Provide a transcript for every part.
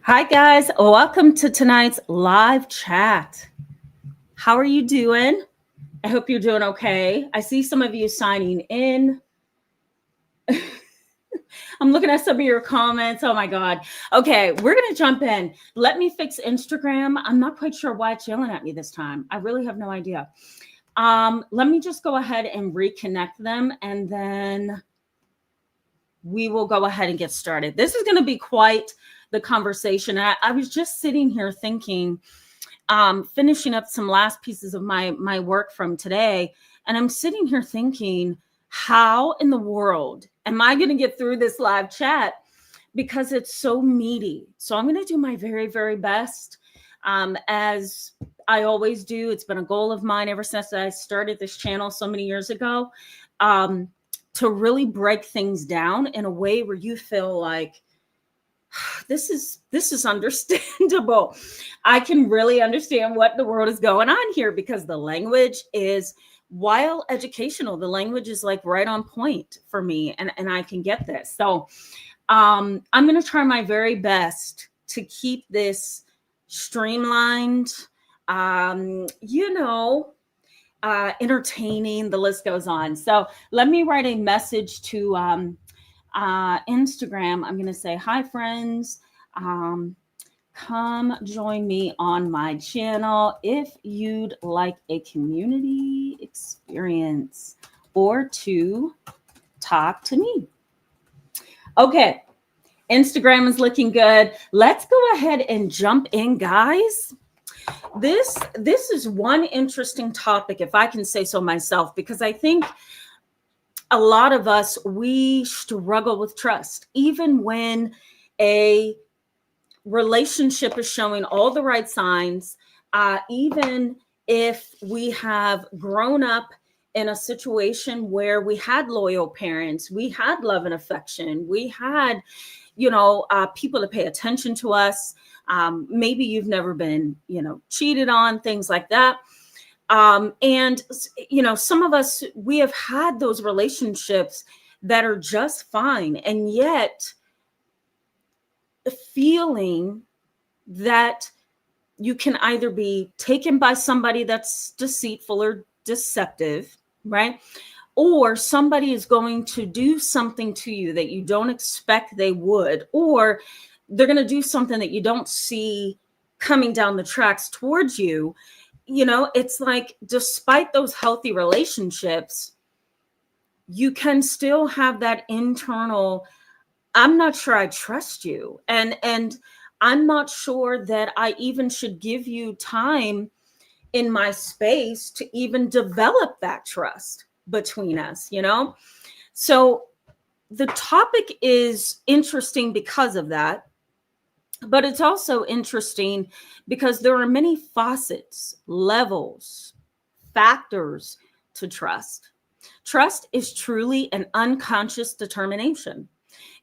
Hi, guys. Welcome to tonight's live chat. How are you doing? I hope you're doing okay. I see some of you signing in. I'm looking at some of your comments. Oh my God. Okay, we're going to jump in. Let me fix Instagram. I'm not quite sure why it's yelling at me this time. I really have no idea. Let me just go ahead and reconnect them and then we will go ahead and get started. This is going to be quite the conversation. I was just sitting here thinking, finishing up some last pieces of my work from today, and I'm sitting here thinking, how in the world am I going to get through this live chat because it's so meaty? So I'm going to do my very, very best, as I always do. It's been a goal of mine ever since I started this channel so many years ago, um, to really break things down in a way where you feel like this is understandable. I can really understand what the world is going on here because the language is, while educational, the language is like right on point for me, and I can get this. So I'm going to try my very best to keep this streamlined, you know, entertaining. The list goes on. So let me write a message to Instagram. I'm going to say, hi, friends. Um, Come join me on my channel if you'd like a community experience or to talk to me. Okay, Instagram is looking good. Let's go ahead and jump in, guys. This is one interesting topic, if I can say so myself, because I think a lot of us, we struggle with trust even when a relationship is showing all the right signs, even if we have grown up in a situation where we had loyal parents, we had love and affection, we had, people to pay attention to us. Maybe you've never been, cheated on, things like that. And, some of us, we have had those relationships that are just fine. And yet, the feeling that you can either be taken by somebody that's deceitful or deceptive, right? Or somebody is going to do something to you that you don't expect they would, or they're going to do something that you don't see coming down the tracks towards you. It's like, despite those healthy relationships, you can still have that internal, I'm not sure I trust you. And I'm not sure that I even should give you time in my space to even develop that trust between us. So the topic is interesting because of that, but it's also interesting because there are many facets, levels, factors to trust. Trust is truly an unconscious determination.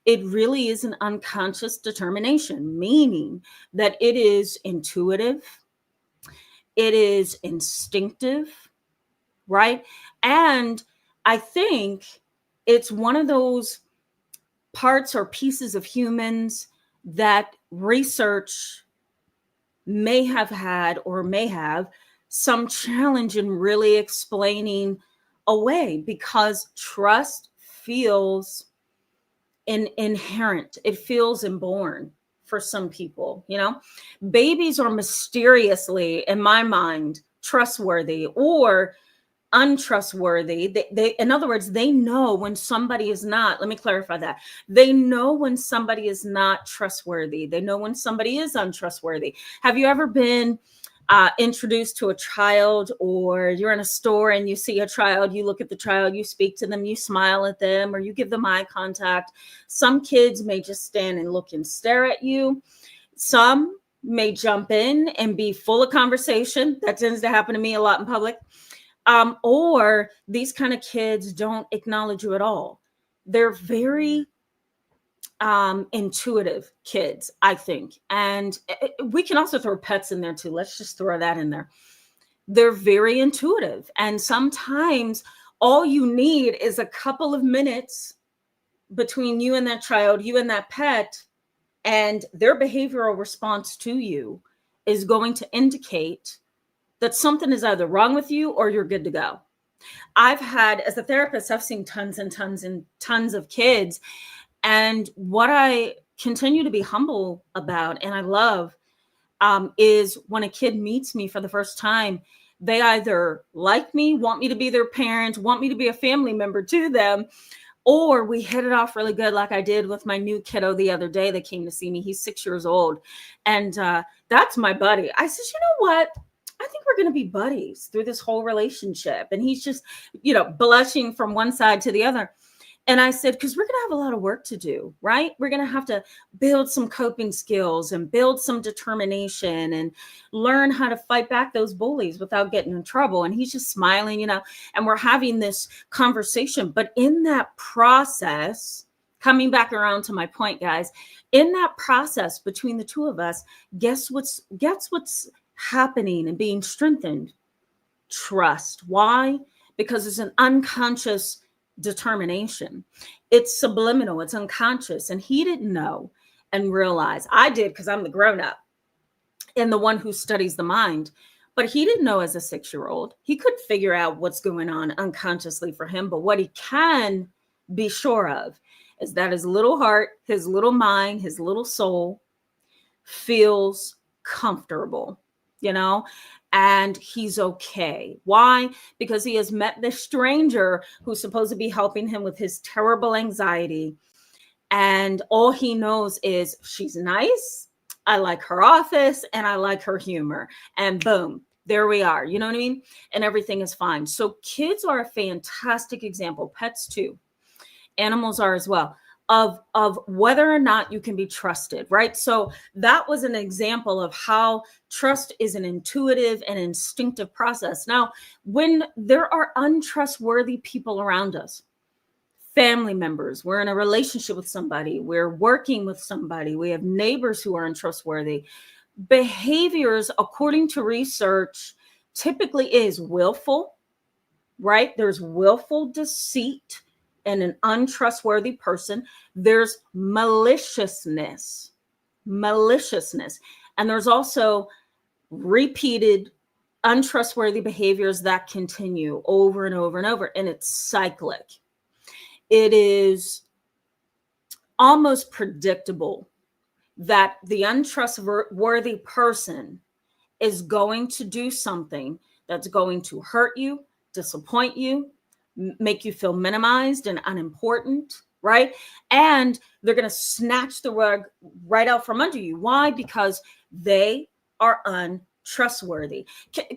It really is an unconscious determination, meaning that it is intuitive, it is instinctive, right? And I think it's one of those parts or pieces of humans that research may have had or may have some challenge in really explaining away, because trust feels inherent, it feels inborn for some people. Babies are mysteriously, in my mind, trustworthy or untrustworthy. They in other words, they know when somebody is not, let me clarify that, they know when somebody is not trustworthy, they know when somebody is untrustworthy. Have you ever been introduced to a child, or you're in a store and you see a child, you look at the child, you speak to them, you smile at them, or you give them eye contact? Some kids may just stand and look and stare at you. Some may jump in and be full of conversation. That tends to happen to me a lot in public. Or these kind of kids don't acknowledge you at all. They're very intuitive kids, I think. And we can also throw pets in there too. Let's just throw that in there. They're very intuitive. And sometimes all you need is a couple of minutes between you and that child, you and that pet, And their behavioral response to you is going to indicate that something is either wrong with you or you're good to go. I've had, as a therapist, I've seen tons and tons and tons of kids. And what I continue to be humble about and I love is when a kid meets me for the first time, they either like me, want me to be their parent, want me to be a family member to them, or we hit it off really good, like I did with my new kiddo the other day that came to see me. He's 6 years old. And that's my buddy. I said, you know what? I think we're going to be buddies through this whole relationship. And he's just, blushing from one side to the other. And I said, because we're going to have a lot of work to do, right? We're going to have to build some coping skills and build some determination and learn how to fight back those bullies without getting in trouble. And he's just smiling, and we're having this conversation. But in that process, coming back around to my point, guys, in that process between the two of us, guess what's happening and being strengthened? Trust. Why? Because it's an unconscious determination. It's subliminal, it's unconscious. And he didn't know and realize. I did, because I'm the grown-up and the one who studies the mind. But he didn't know as a 6-year-old. He couldn't figure out what's going on unconsciously for him. But what he can be sure of is that his little heart, his little mind, his little soul feels comfortable, and he's okay. Why? Because he has met this stranger who's supposed to be helping him with his terrible anxiety. And all he knows is she's nice, I like her office, and I like her humor. And boom, there we are. You know what I mean? And everything is fine. So kids are a fantastic example. Pets too. Animals are as well. Of whether or not you can be trusted, right? So that was an example of how trust is an intuitive and instinctive process. Now, when there are untrustworthy people around us, family members, we're in a relationship with somebody, we're working with somebody, we have neighbors who are untrustworthy, behaviors, according to research, typically is willful, right? There's willful deceit and an untrustworthy person. There's maliciousness, and there's also repeated untrustworthy behaviors that continue over and over and over, and it's cyclic. It is almost predictable that the untrustworthy person is going to do something that's going to hurt you, disappoint you, make you feel minimized and unimportant, right? And they're going to snatch the rug right out from under you. Why? Because they are untrustworthy.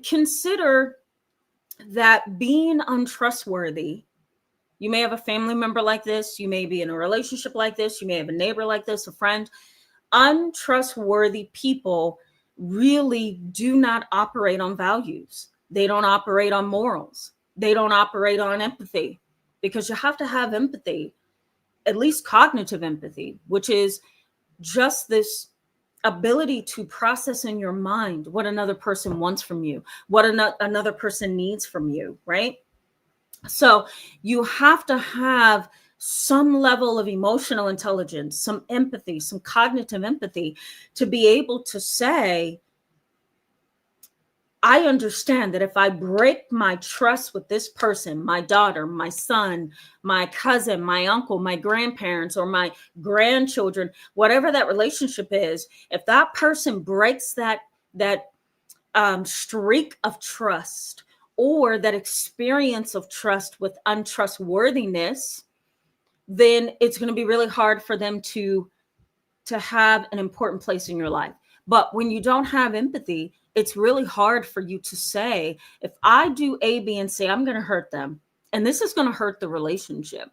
Consider that being untrustworthy, you may have a family member like this, you may be in a relationship like this, you may have a neighbor like this, a friend. Untrustworthy people really do not operate on values. They don't operate on morals. They don't operate on empathy, because you have to have empathy, at least cognitive empathy, which is just this ability to process in your mind what another person wants from you, what another person needs from you, right? So you have to have some level of emotional intelligence, some empathy, some cognitive empathy to be able to say, I understand that if I break my trust with this person, my daughter, my son, my cousin, my uncle, my grandparents, or my grandchildren, whatever that relationship is, if that person breaks that streak of trust or that experience of trust with untrustworthiness, then it's going to be really hard for them to have an important place in your life. But when you don't have empathy, it's really hard for you to say, if I do A, B, and C, I'm going to hurt them. And this is going to hurt the relationship.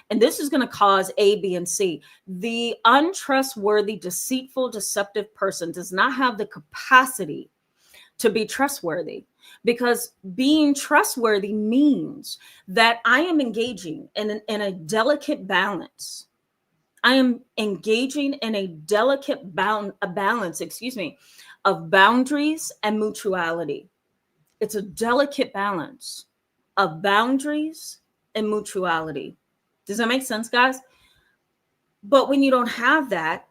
And this is going to cause A, B, and C. The untrustworthy, deceitful, deceptive person does not have the capacity to be trustworthy, because being trustworthy means that I am engaging in a delicate balance. I am engaging in a delicate balance, of boundaries and mutuality. It's a delicate balance of boundaries and mutuality. Does that make sense, guys? But when you don't have that,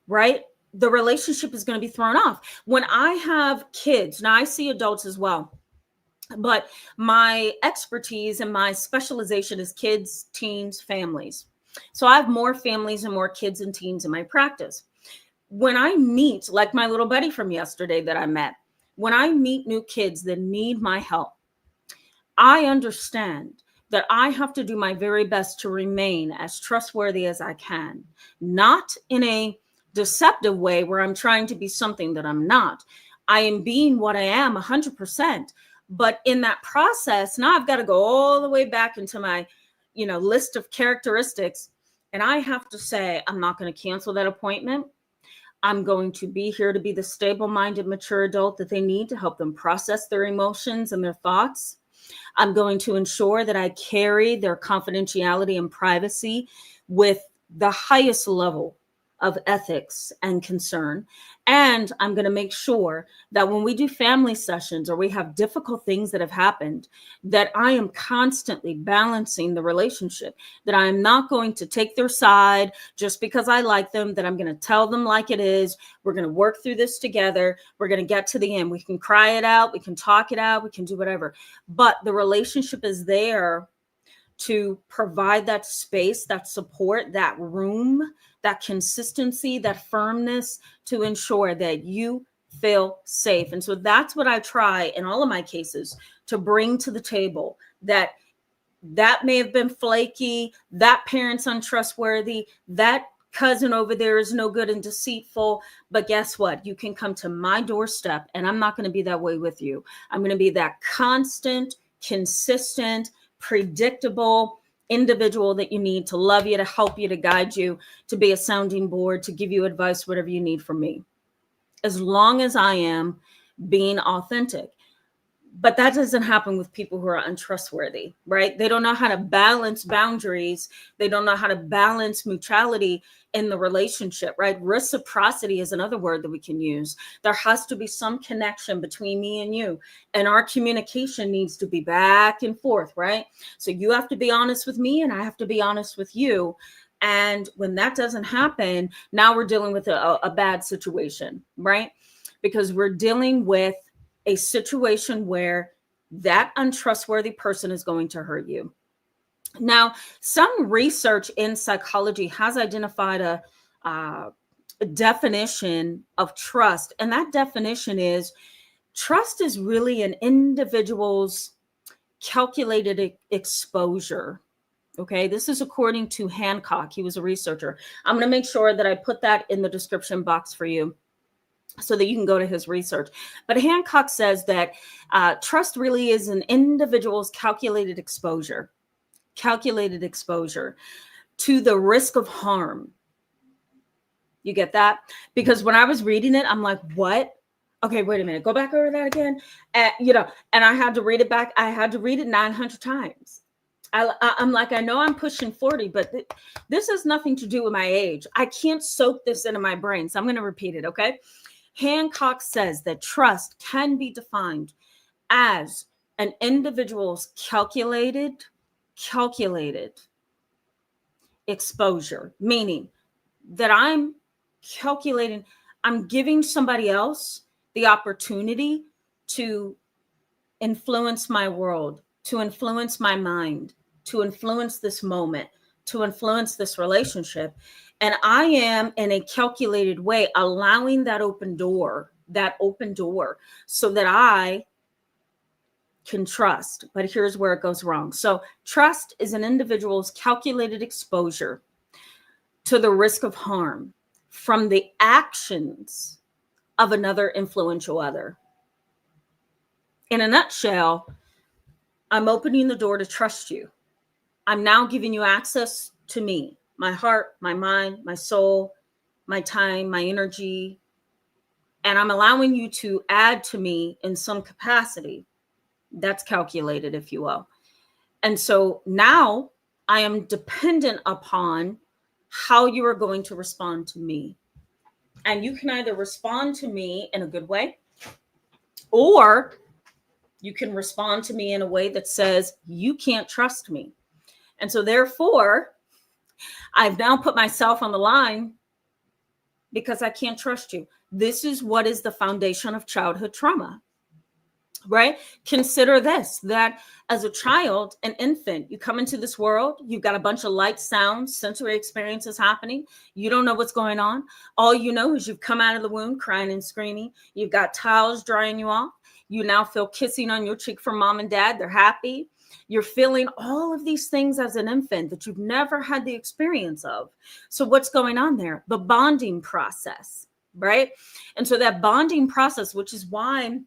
right? The relationship is going to be thrown off. When I have kids, now I see adults as well, but my expertise and my specialization is kids, teens, families. So I have more families and more kids and teens in my practice. When I meet, like my little buddy from yesterday that I met, when I meet new kids that need my help, I understand that I have to do my very best to remain as trustworthy as I can, not in a deceptive way where I'm trying to be something that I'm not. I am being what I am 100%. But in that process, now I've got to go all the way back into my, list of characteristics. And I have to say, I'm not going to cancel that appointment. I'm going to be here to be the stable-minded, mature adult that they need to help them process their emotions and their thoughts. I'm going to ensure that I carry their confidentiality and privacy with the highest level of ethics and concern. And I'm going to make sure that when we do family sessions or we have difficult things that have happened, that I am constantly balancing the relationship, that I am not going to take their side just because I like them, that I'm going to tell them like it is. We're going to work through this together. We're going to get to the end. We can cry it out. We can talk it out. We can do whatever. But the relationship is there to provide that space, that support, that room, that consistency, that firmness to ensure that you feel safe. And so that's what I try in all of my cases to bring to the table, that may have been flaky, that parent's untrustworthy, that cousin over there is no good and deceitful. But guess what? You can come to my doorstep and I'm not going to be that way with you. I'm going to be that constant, consistent, predictable individual that you need to love you, to help you, to guide you, to be a sounding board, to give you advice, whatever you need from me, as long as I am being authentic. But that doesn't happen with people who are untrustworthy, right? They don't know how to balance boundaries. They don't know how to balance mutuality in the relationship, right? Reciprocity is another word that we can use. There has to be some connection between me and you, and our communication needs to be back and forth, right? So you have to be honest with me and I have to be honest with you. And when that doesn't happen, now we're dealing with a bad situation, right? Because we're dealing with a situation where that untrustworthy person is going to hurt you. Now, some research in psychology has identified a definition of trust, and that definition is trust is really an individual's calculated exposure. Okay, this is according to Hancock. He was a researcher. I'm going to make sure that I put that in the description box for you so that you can go to his research. But Hancock says that trust really is an individual's calculated exposure to the risk of harm. You get that? Because when I was reading it, I'm like, what? Okay, wait a minute. Go back over that again. And I had to read it back. I had to read it 900 times. I'm like, I know I'm pushing 40, but this has nothing to do with my age. I can't soak this into my brain. So I'm going to repeat it, okay? Hancock says that trust can be defined as an individual's calculated exposure, meaning that I'm giving somebody else the opportunity to influence my world, to influence my mind, to influence this moment, to influence this relationship. And I am in a calculated way allowing that open door so that I can trust. But here's where it goes wrong. So trust is an individual's calculated exposure to the risk of harm from the actions of another influential other. In a nutshell, I'm opening the door to trust you. I'm now giving you access to me, my heart, my mind, my soul, my time, my energy, and I'm allowing you to add to me in some capacity. That's calculated, if you will. And so now I am dependent upon how you are going to respond to me. And you can either respond to me in a good way, or you can respond to me in a way that says, you can't trust me. And so therefore, I've now put myself on the line because I can't trust you. This is what is the foundation of childhood trauma, right? Consider this, that as a child, an infant, you come into this world, you've got a bunch of lights, sounds, sensory experiences happening. You don't know what's going on. All you know is you've come out of the womb crying and screaming. You've got towels drying you off. You now feel kissing on your cheek from mom and dad. They're happy. You're feeling all of these things as an infant that you've never had the experience of. So what's going on there? The bonding process, right? And so that bonding process, which is why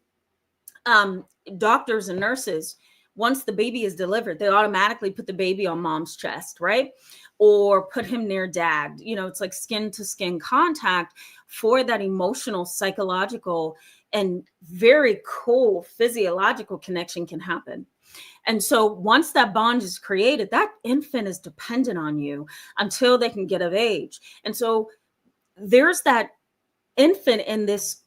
doctors and nurses, once the baby is delivered, they automatically put the baby on mom's chest, right? Or put him near dad. You know, it's like skin to skin contact for that emotional, psychological, and very cool physiological connection can happen. And so once that bond is created, that infant is dependent on you until they can get of age. And so there's that infant in this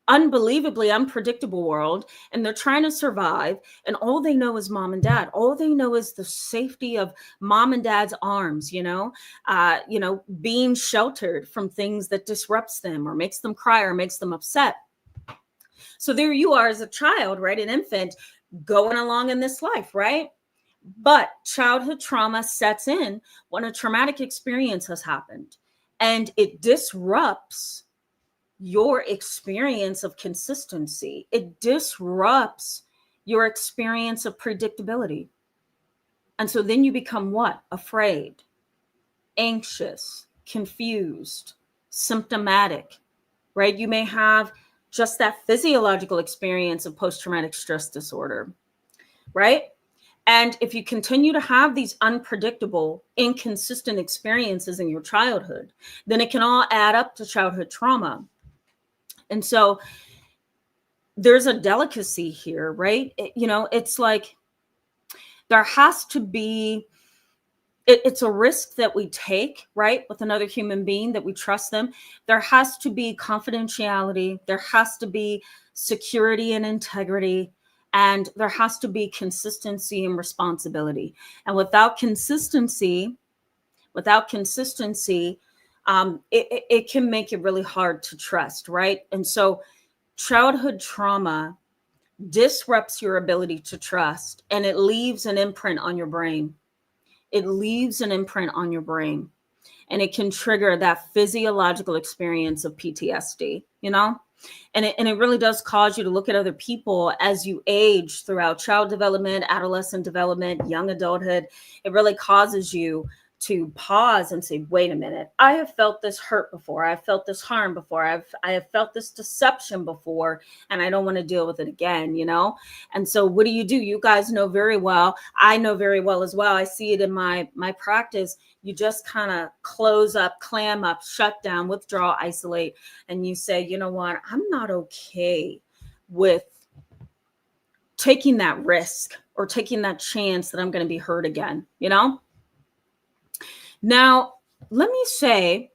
unbelievably unpredictable world, and they're trying to survive, and all they know is mom and dad. All they know is the safety of mom and dad's arms, being sheltered from things that disrupts them or makes them cry or makes them upset. So there you are as a child, right? An infant going along in this life, right? But childhood trauma sets in when a traumatic experience has happened, and it disrupts your experience of consistency. It disrupts your experience of predictability. And so then you become what? Afraid, anxious, confused, symptomatic, right? You may have just that physiological experience of post-traumatic stress disorder, right? And if you continue to have these unpredictable, inconsistent experiences in your childhood, then it can all add up to childhood trauma. And so there's a delicacy here, right? It's like there has to be, it's a risk that we take, right? With another human being, that we trust them. There has to be confidentiality. There has to be security and integrity. And there has to be consistency and responsibility. And without consistency, it can make it really hard to trust, right? And so childhood trauma disrupts your ability to trust, and it leaves an imprint on your brain. It leaves an imprint on your brain, and it can trigger that physiological experience of PTSD, And it really does cause you to look at other people as you age throughout child development, adolescent development, young adulthood. It really causes you to pause and say, wait a minute, I have felt this hurt before. I've felt this harm before. I have felt this deception before, and I don't want to deal with it again, And so what do? You guys know very well. I know very well as well. I see it in my practice. You just kind of close up, clam up, shut down, withdraw, isolate, and you say, you know what? I'm not okay with taking that risk or taking that chance that I'm going to be hurt again, Now, let me say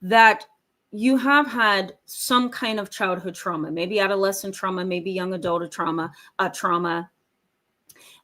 that you have had some kind of childhood trauma, maybe adolescent trauma, maybe young adult trauma,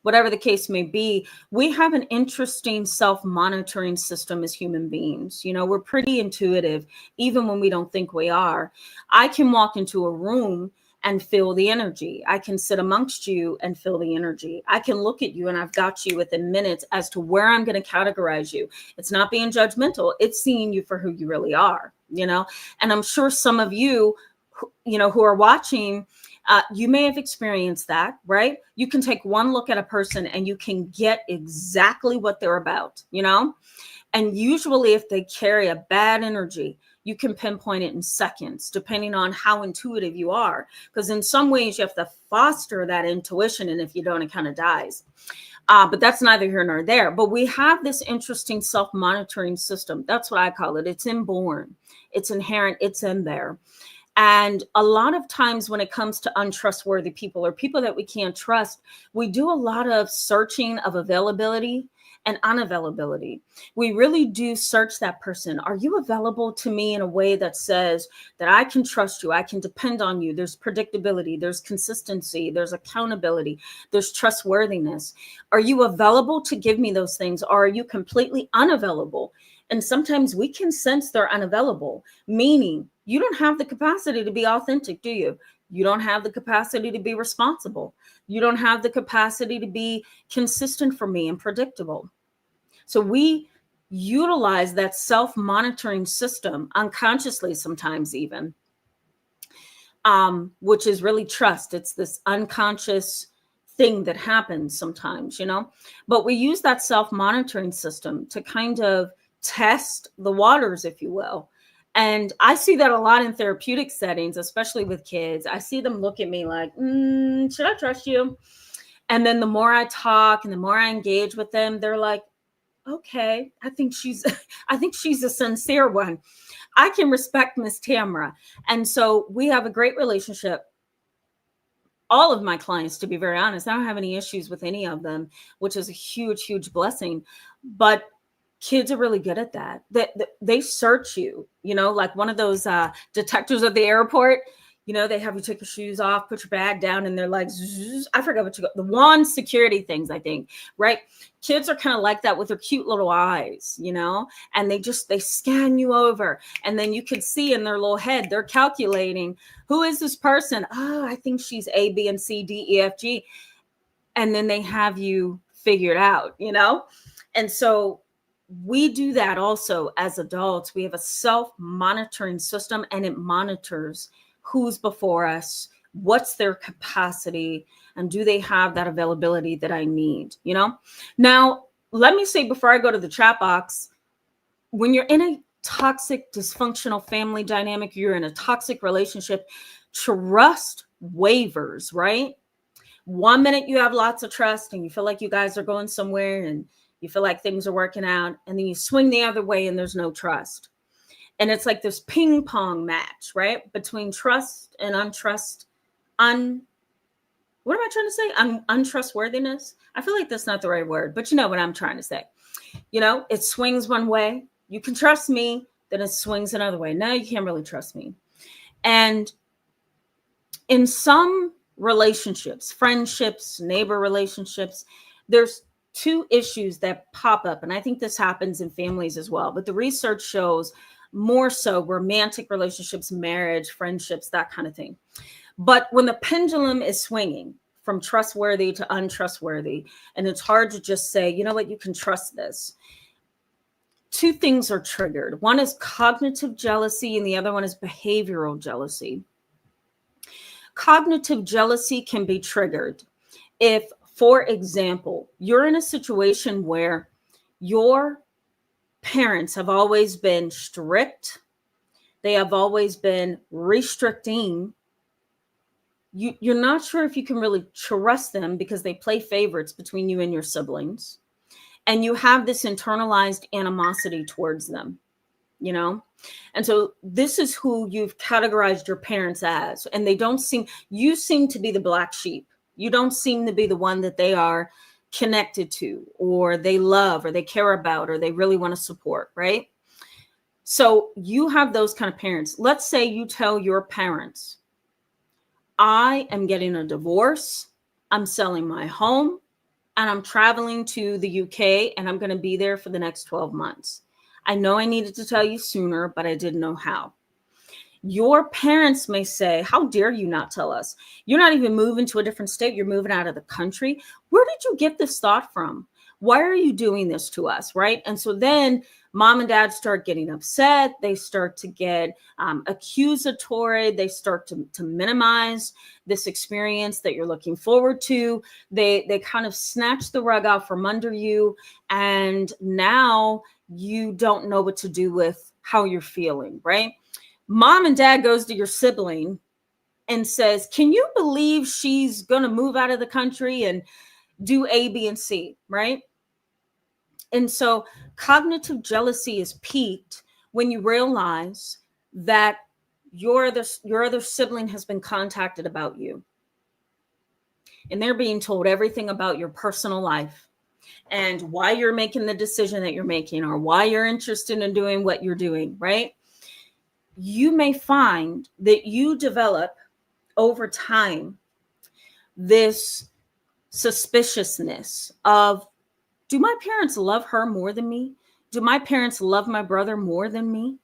whatever the case may be. We have an interesting self-monitoring system as human beings. We're pretty intuitive, even when we don't think we are. I can walk into a room and feel the energy. I can sit amongst you and feel the energy. I can look at you and I've got you within minutes as to where I'm going to categorize you. It's not being judgmental. It's seeing you for who you really are, And I'm sure some of you, who are watching, you may have experienced that, right? You can take one look at a person and you can get exactly what they're about, And usually if they carry a bad energy, you can pinpoint it in seconds, depending on how intuitive you are. Because in some ways you have to foster that intuition, and if you don't, it kind of dies. But that's neither here nor there. But we have this interesting self-monitoring system. That's what I call it. It's inborn. It's inherent. It's in there. And a lot of times when it comes to untrustworthy people or people that we can't trust, we do a lot of searching of availability and unavailability. We really do search that person. Are you available to me in a way that says that I can trust you, I can depend on you? There's predictability, there's consistency, there's accountability, there's trustworthiness. Are you available to give me those things, or are you completely unavailable? And sometimes we can sense they're unavailable, meaning you don't have the capacity to be authentic, do you? You don't have the capacity to be responsible. You don't have the capacity to be consistent for me and predictable. So we utilize that self-monitoring system unconsciously sometimes even, which is really trust. It's this unconscious thing that happens sometimes, but we use that self-monitoring system to kind of test the waters, if you will. And I see that a lot in therapeutic settings, especially with kids. I see them look at me like, should I trust you? And then the more I talk and the more I engage with them, they're like, okay, I think she's a sincere one. I can respect Miss Tamara. And so we have a great relationship. All of my clients, to be very honest, I don't have any issues with any of them, which is a huge, huge blessing. But kids are really good at that. They search you, like one of those detectives at the airport. They have you take your shoes off, put your bag down, and they're like, I forgot what the wand security things, I think, right? Kids are kind of like that with their cute little eyes, and they scan you over. And then you could see in their little head, they're calculating, who is this person? Oh, I think she's A, B, and C, D, E, F, G. And then they have you figured out, And so we do that also as adults. We have a self-monitoring system, and it monitors who's before us, what's their capacity, and do they have that availability that I need, Now, let me say before I go to the chat box, when you're in a toxic, dysfunctional family dynamic, you're in a toxic relationship, trust wavers, right? One minute you have lots of trust and you feel like you guys are going somewhere and you feel like things are working out, and then you swing the other way and there's no trust. And it's like this ping pong match, right? Between trust and what am I trying to say? Untrustworthiness. I feel like that's not the right word, but you know what I'm trying to say. It swings one way. You can trust me, then it swings another way. Now you can't really trust me. And in some relationships, friendships, neighbor relationships, there's two issues that pop up. And I think this happens in families as well. But the research shows more so romantic relationships, marriage, friendships, that kind of thing. But when the pendulum is swinging from trustworthy to untrustworthy, and it's hard to just say, you know what, you can trust this. Two things are triggered. One is cognitive jealousy, and the other one is behavioral jealousy. Cognitive jealousy can be triggered if, for example, you're in a situation where your parents have always been strict. They have always been restricting. You're not sure if you can really trust them because they play favorites between you and your siblings. And you have this internalized animosity towards them, And so this is who you've categorized your parents as. And you seem to be the black sheep. You don't seem to be the one that they are connected to, or they love, or they care about, or they really want to support, right? So you have those kind of parents. Let's say you tell your parents, I am getting a divorce, I'm selling my home, and I'm traveling to the UK, and I'm going to be there for the next 12 months. I know I needed to tell you sooner, but I didn't know how. Your parents may say, how dare you not tell us? You're not even moving to a different state. You're moving out of the country. Where did you get this thought from? Why are you doing this to us, right? And so then mom and dad start getting upset. They start to get accusatory. They start to minimize this experience that you're looking forward to. They kind of snatch the rug out from under you. And now you don't know what to do with how you're feeling, right? Mom and dad goes to your sibling and says, can you believe she's going to move out of the country and do A, B, and C, right? And so cognitive jealousy is peaked when you realize that your other sibling has been contacted about you. And they're being told everything about your personal life and why you're making the decision that you're making, or why you're interested in doing what you're doing, right? You may find that you develop over time this suspiciousness of, do my parents love her more than me? Do my parents love my brother more than me?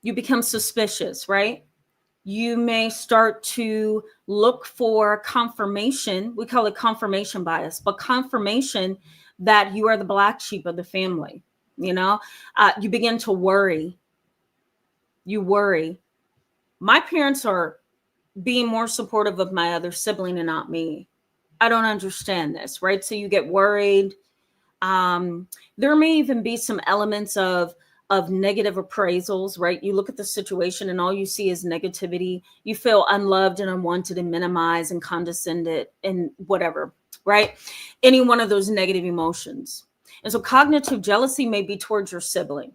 You become suspicious, right? You may start to look for confirmation. We call it confirmation bias, but confirmation that you are the black sheep of the family. You begin to worry. You worry. My parents are being more supportive of my other sibling and not me. I don't understand this, right? So you get worried. There may even be some elements of negative appraisals, right? You look at the situation and all you see is negativity. You feel unloved and unwanted and minimized and condescended and whatever, right? Any one of those negative emotions. And so cognitive jealousy may be towards your sibling,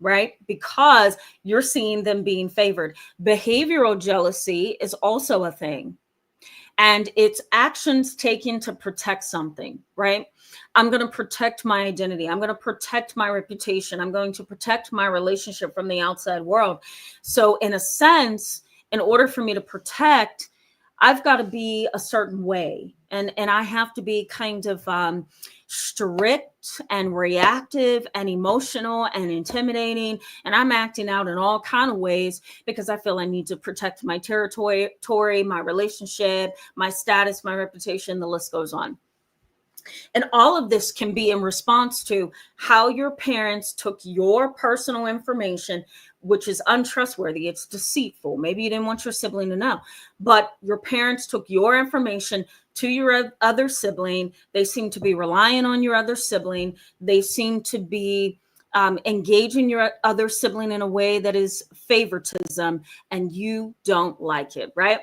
right? Because you're seeing them being favored. Behavioral jealousy is also a thing. And it's actions taken to protect something, right? I'm going to protect my identity. I'm going to protect my reputation. I'm going to protect my relationship from the outside world. So in a sense, in order for me to protect, I've got to be a certain way. And I have to be kind of strict and reactive and emotional and intimidating. And I'm acting out in all kind of ways because I feel I need to protect my territory, my relationship, my status, my reputation, the list goes on. And all of this can be in response to how your parents took your personal information, which is untrustworthy. It's deceitful. Maybe you didn't want your sibling to know, but your parents took your information to your other sibling. They seem to be relying on your other sibling. They seem to be engaging your other sibling in a way that is favoritism, and you don't like it, right?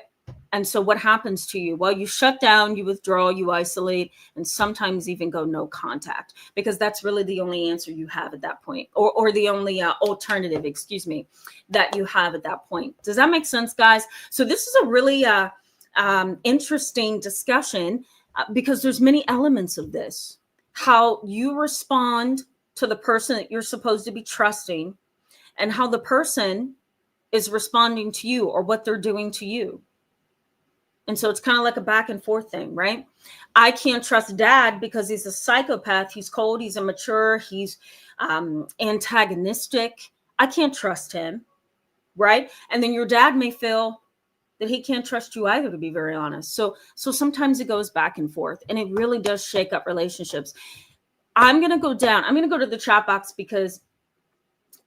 And so what happens to you? Well, you shut down, you withdraw, you isolate, and sometimes even go no contact, because that's really the only answer you have at that point, or the only alternative, that you have at that point. Does that make sense, guys? So this is a really interesting discussion because there's many elements of this. How you respond to the person that you're supposed to be trusting, and how the person is responding to you or what they're doing to you. And so it's kind of like a back and forth thing, right? I can't trust dad because he's a psychopath. He's cold. He's immature. He's antagonistic. I can't trust him, right? And then your dad may feel that he can't trust you either, to be very honest. So sometimes it goes back and forth, and it really does shake up relationships. I'm going to go down. I'm going to go to the chat box because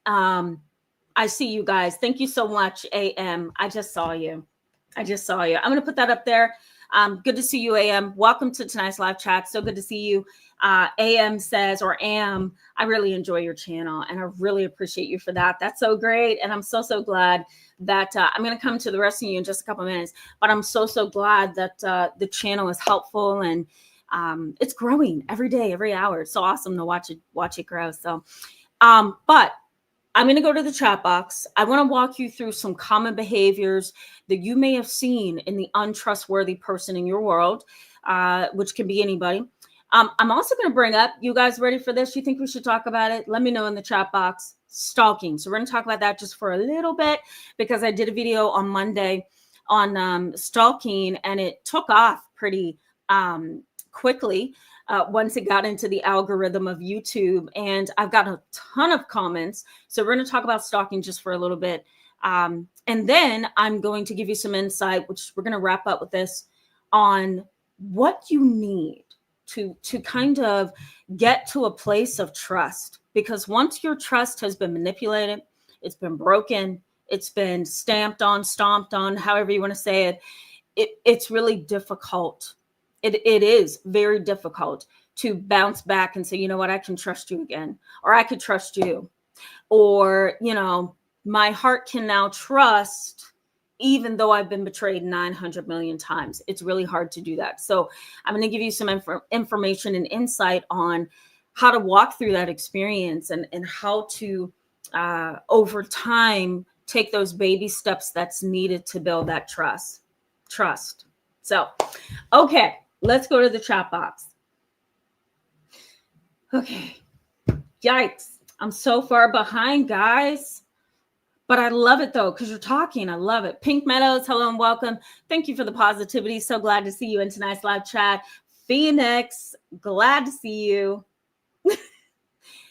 I see you guys. Thank you so much, AM. I just saw you. I'm going to put that up there. Good to see you, AM. Welcome to tonight's live chat. So good to see you. AM says, or Am, I really enjoy your channel, and I really appreciate you for that. That's so great. And I'm so glad that I'm going to come to the rest of you in just a couple of minutes. But I'm so glad that the channel is helpful, and it's growing every day, every hour. It's so awesome to watch it grow. So, but I'm going to go to the chat box. I want to walk you through some common behaviors that you may have seen in the untrustworthy person in your world, which can be anybody. I'm also going to bring up, you guys ready for this? You think we should talk about it? Let me know in the chat box. Stalking. So we're going to talk about that just for a little bit, because I did a video on Monday on stalking, and it took off pretty quickly. Once it got into the algorithm of YouTube, and I've got a ton of comments. So we're going to talk about stalking just for a little bit. And then I'm going to give you some insight, which we're going to wrap up with this, on what you need to kind of get to a place of trust. Because once your trust has been manipulated, it's been broken, it's been stamped on, stomped on, however you want to say it, it's really difficult. It is very difficult to bounce back and say, you know what, I can trust you again, or I could trust you, or, my heart can now trust, even though I've been betrayed 900 million times. It's really hard to do that. So I'm going to give you some information and insight on how to walk through that experience, and how to, over time, take those baby steps that's needed to build that trust. So, okay. Let's go to the chat box. Okay. Yikes. I'm so far behind, guys. But I love it, though, because you're talking. I love it. Pink Meadows, hello and welcome. Thank you for the positivity. So glad to see you in tonight's live chat. Phoenix, glad to see you.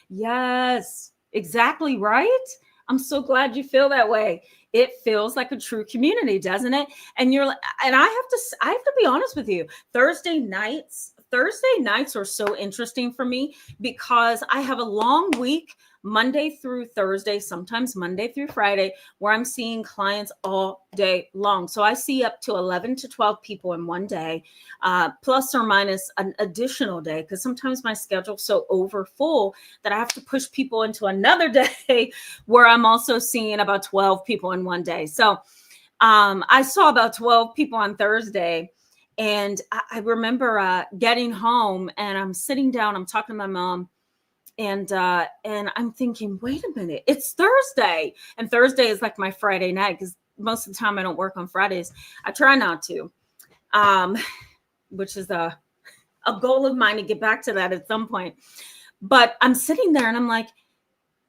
Yes, exactly right. I'm so glad you feel that way. It feels like a true community, doesn't it? And and I have to be honest with you. Thursday nights are so interesting for me because I have a long week, Monday through Thursday, sometimes Monday through Friday, where I'm seeing clients all day long. So I see up to 11 to 12 people in one day, plus or minus an additional day, because sometimes my schedule's so over full that I have to push people into another day where I'm also seeing about 12 people in one day. So I saw about 12 people on Thursday. And I remember getting home and I'm sitting down, I'm talking to my mom, and I'm thinking, wait a minute, it's Thursday. And Thursday is like my Friday night because most of the time I don't work on Fridays. I try not to, which is a goal of mine to get back to that at some point. But I'm sitting there and I'm like,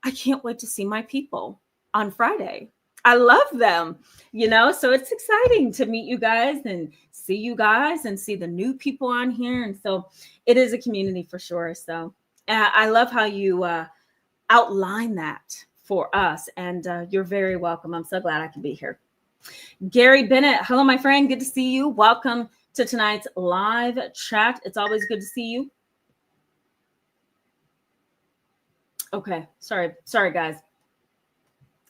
I can't wait to see my people on Friday. I love them, so it's exciting to meet you guys and see you guys and see the new people on here. And so it is a community for sure. So I love how you outline that for us. And you're very welcome. I'm so glad I can be here. Gary Bennett. Hello, my friend. Good to see you. Welcome to tonight's live chat. It's always good to see you. Okay. Sorry, guys.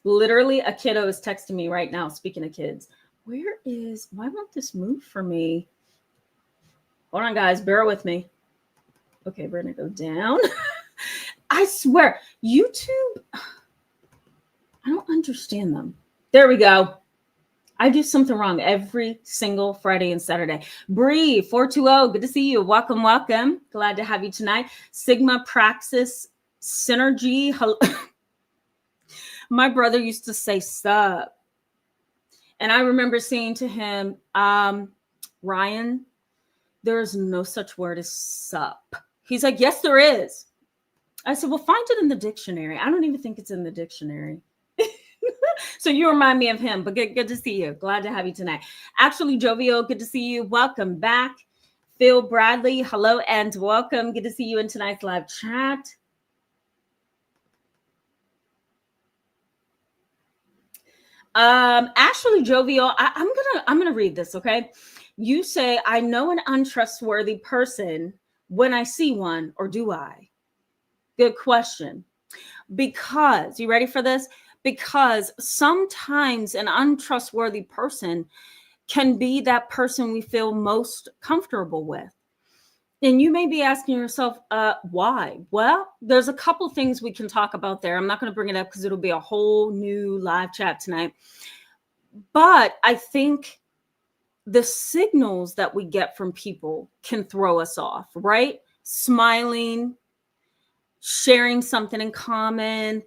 Literally a kiddo is texting me right now. Speaking of kids, why won't this move for me? Hold on, guys. Bear with me. Okay, we're going to go down. I swear, YouTube, I don't understand them. There we go. I do something wrong every single Friday and Saturday. Bree 420, good to see you. Welcome. Glad to have you tonight. Sigma Praxis Synergy. My brother used to say sup. And I remember saying to him, Ryan, there's no such word as sup. He's like, yes, there is. I said, well, find it in the dictionary. I don't even think it's in the dictionary. So you remind me of him, but good to see you. Glad to have you tonight. Actually, Jovial, good to see you. Welcome back. Phil Bradley, hello and welcome. Good to see you in tonight's live chat. Actually, Jovial, I'm gonna read this, okay? You say, I know an untrustworthy person when I see one, or do I? Good question. Because, you ready for this? Because sometimes an untrustworthy person can be that person we feel most comfortable with. And you may be asking yourself, why? Well, there's a couple things we can talk about there. I'm not going to bring it up because it'll be a whole new live chat tonight. But I think the signals that we get from people can throw us off, right? Smiling, sharing something in common,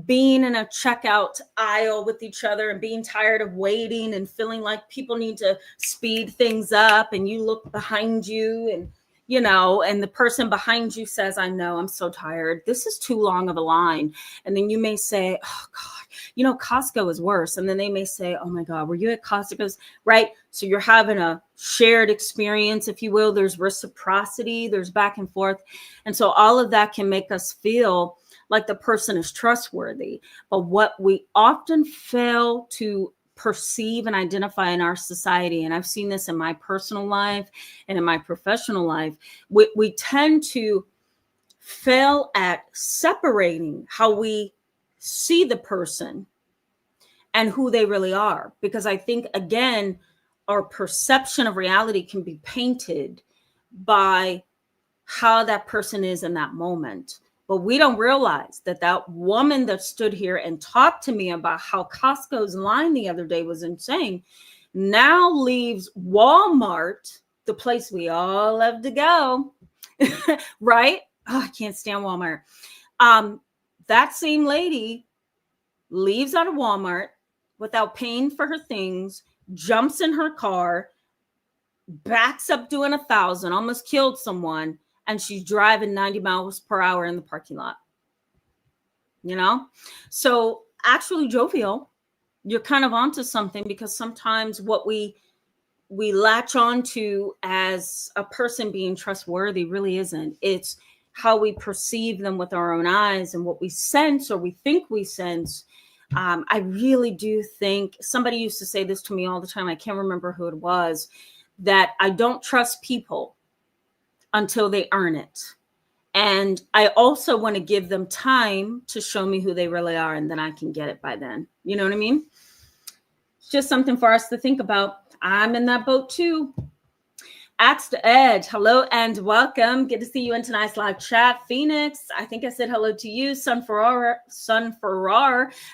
being in a checkout aisle with each other and being tired of waiting and feeling like people need to speed things up, and you look behind you and and the person behind you says, I know, I'm so tired. This is too long of a line. And then you may say, oh God, Costco is worse. And then they may say, oh my God, were you at Costco's? Right. So you're having a shared experience, if you will. There's reciprocity, there's back and forth. And so all of that can make us feel like the person is trustworthy. But what we often fail to perceive and identify in our society, and I've seen this in my personal life and in my professional life, we tend to fail at separating how we see the person and who they really are. Because I think, again, our perception of reality can be painted by how that person is in that moment. But we don't realize that woman that stood here and talked to me about how Costco's line the other day was insane now leaves Walmart, the place we all love to go, right? Oh, I can't stand Walmart. That same lady leaves out of Walmart without paying for her things, jumps in her car, backs up doing 1,000, almost killed someone, and she's driving 90 miles per hour in the parking lot. So actually, Jovial, you're kind of onto something, because sometimes what we latch on to as a person being trustworthy really isn't. It's how we perceive them with our own eyes and what we sense or we think we sense. I really do think somebody used to say this to me all the time. I can't remember who it was, that I don't trust people until they earn it. And I also want to give them time to show me who they really are, and then I can get it by then. You know what I mean? It's just something for us to think about. I'm in that boat too. Axe to Edge, hello and welcome. Good to see you in tonight's live chat. Phoenix, I think I said hello to you. Sun Ferrar,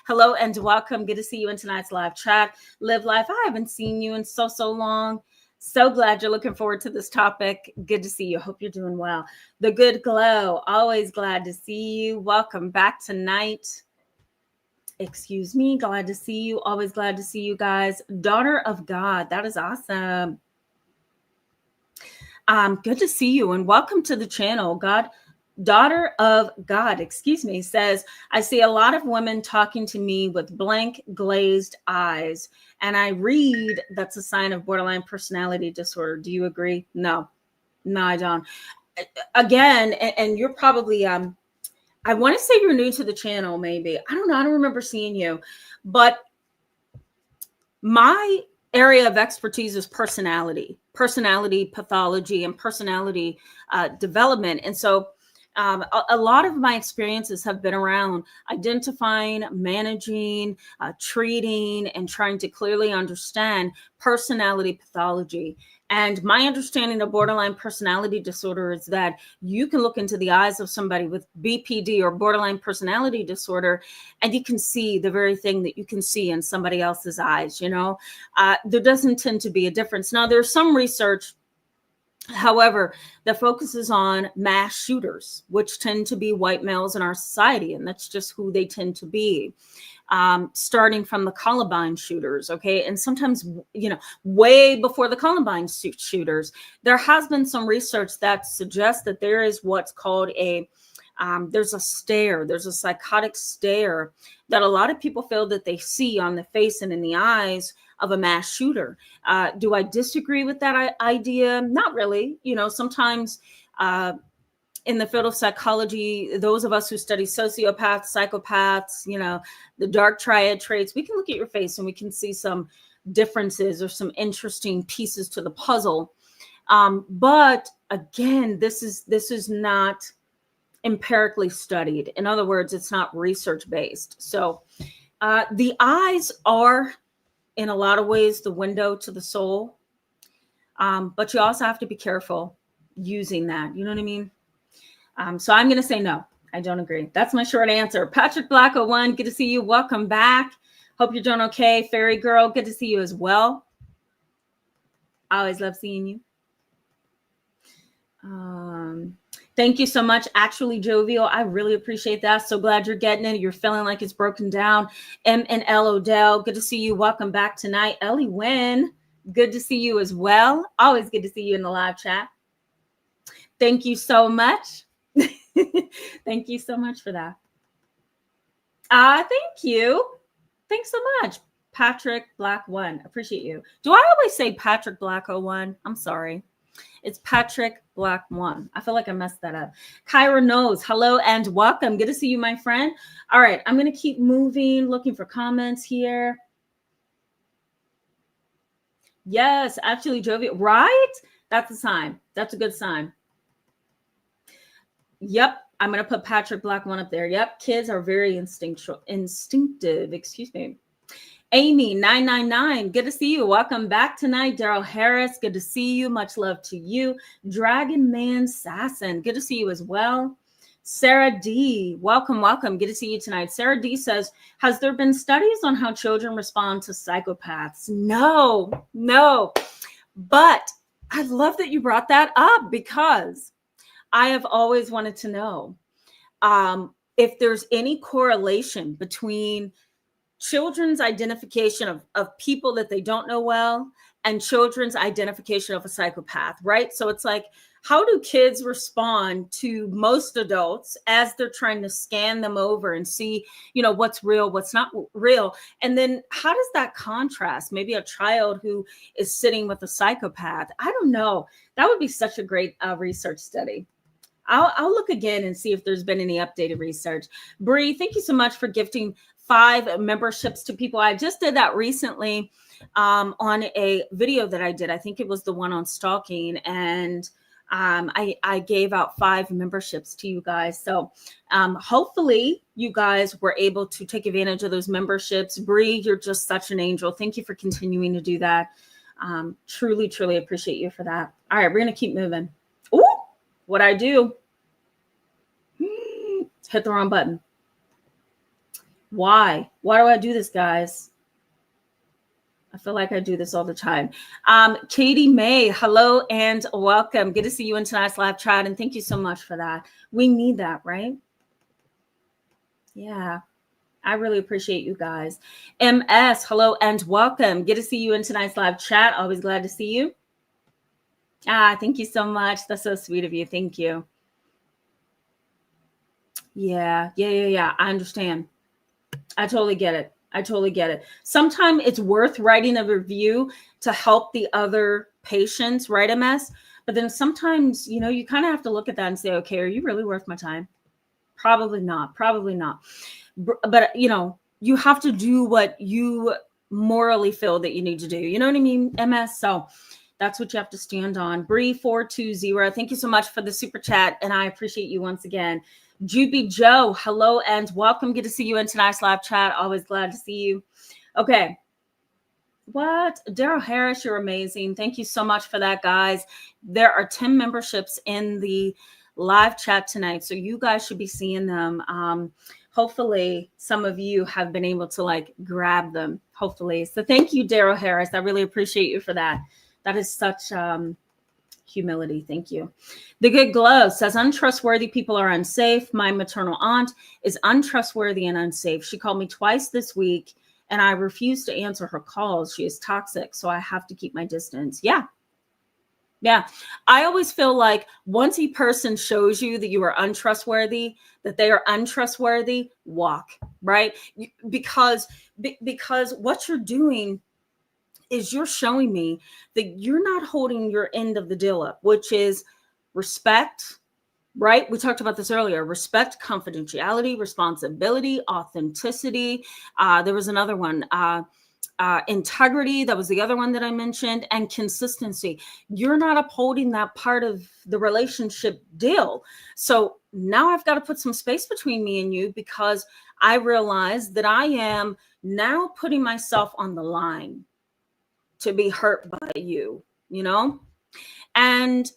hello and welcome. Good to see you in tonight's live chat. Live Life, I haven't seen you in so long. So glad you're looking forward to this topic. Good to see you. Hope you're doing well. The Good Glow, always glad to see you. Welcome back tonight. Excuse me, glad to see you. Always glad to see you guys. Daughter of God, that is awesome. Good to see you and welcome to the channel. Daughter of God, says, I see a lot of women talking to me with blank glazed eyes, and I read that's a sign of borderline personality disorder. Do you agree? No, I don't. Again, and you're probably, I want to say you're new to the channel, maybe. I don't know. I don't remember seeing you, but my area of expertise is personality pathology, and personality development. And so a lot of my experiences have been around identifying, managing, treating, and trying to clearly understand personality pathology. And my understanding of borderline personality disorder is that you can look into the eyes of somebody with BPD or borderline personality disorder, and you can see the very thing that you can see in somebody else's eyes. There doesn't tend to be a difference. Now, there's some research, however, that focuses on mass shooters, which tend to be white males in our society, and that's just who they tend to be. Starting from the Columbine shooters, okay? And sometimes, way before the Columbine shooters, there has been some research that suggests that there is what's called there's a psychotic stare that a lot of people feel that they see on the face and in the eyes of a mass shooter. Do I disagree with that idea? Not really. Sometimes in the field of psychology, those of us who study sociopaths, psychopaths, the dark triad traits, we can look at your face and we can see some differences or some interesting pieces to the puzzle. But again, this is not empirically studied. In other words, it's not research-based. So the eyes are, in a lot of ways, the window to the soul. But you also have to be careful using that. You know what I mean? So I'm going to say no. I don't agree. That's my short answer. Patrick Black 01, good to see you. Welcome back. Hope you're doing okay. Fairy Girl, good to see you as well. I always love seeing you. Thank you so much. Actually, Jovial, I really appreciate that. So glad you're getting it. You're feeling like it's broken down. M and L Odell, good to see you. Welcome back tonight. Ellie Wynn, good to see you as well. Always good to see you in the live chat. Thank you so much. Thank you so much for that. Thank you. Thanks so much. Patrick Black 1. Appreciate you. Do I always say Patrick Black 01? I'm sorry. It's Patrick Black 1. I feel like I messed that up. Kyra knows. Hello and welcome. Good to see you, my friend. All right. I'm going to keep moving, looking for comments here. Yes, actually, Jovial. Right? That's a sign. That's a good sign. Yep. I'm going to put Patrick Black 1 up there. Yep. Kids are very instinctive. Excuse me. Amy 999, good to see you. Welcome back tonight. Daryl Harris, good to see you. Much love to you. Dragon Man Sasson, good to see you as well. Sarah D, welcome. Good to see you tonight. Sarah D says, has there been studies on how children respond to psychopaths? No. But I love that you brought that up, because I have always wanted to know if there's any correlation between children's identification of people that they don't know well and children's identification of a psychopath, right? So it's like, how do kids respond to most adults as they're trying to scan them over and see, what's real, what's not real? And then how does that contrast? Maybe a child who is sitting with a psychopath. I don't know. That would be such a great research study. I'll look again and see if there's been any updated research. Bree, thank you so much for gifting 5 memberships to people. I just did that recently on a video that I did. I think it was the one on stalking, and I gave out 5 memberships to you guys. So hopefully you guys were able to take advantage of those memberships. Bree, you're just such an angel. Thank you for continuing to do that. Truly, truly appreciate you for that. All right, we're going to keep moving. Ooh, what I do? Hit the wrong button. Why? Why do I do this, guys? I feel like I do this all the time. Katie May, hello and welcome. Good to see you in tonight's live chat, and thank you so much for that. We need that, right? Yeah, I really appreciate you guys. MS, hello and welcome. Good to see you in tonight's live chat. Always glad to see you. Thank you so much. That's so sweet of you. Thank you. Yeah. I understand. I totally get it. Sometimes it's worth writing a review to help the other patients, right, MS? But then sometimes, you kind of have to look at that and say, okay, are you really worth my time? Probably not. But, you have to do what you morally feel that you need to do. You know what I mean, MS? So that's what you have to stand on. Bree420, thank you so much for the super chat, and I appreciate you once again. Juby Joe, hello and welcome. Good to see you in tonight's live chat. Always glad to see you. Okay. What? Daryl Harris, you're amazing. Thank you so much for that, guys. There are 10 memberships in the live chat tonight, so you guys should be seeing them. Hopefully, some of you have been able to grab them, hopefully. So thank you, Daryl Harris. I really appreciate you for that. That is such humility. Thank you. The Good Glow says, untrustworthy people are unsafe. My maternal aunt is untrustworthy and unsafe. She called me twice this week, and I refuse to answer her calls. She is toxic, so I have to keep my distance. Yeah. I always feel like once a person shows you that you are untrustworthy, that they are untrustworthy, walk, right? Because what you're doing is you're showing me that you're not holding your end of the deal up, which is respect, right? We talked about this earlier. Respect, confidentiality, responsibility, authenticity. There was another one, integrity. That was the other one that I mentioned, and consistency. You're not upholding that part of the relationship deal. So now I've got to put some space between me and you, because I realize that I am now putting myself on the line to be hurt by you, and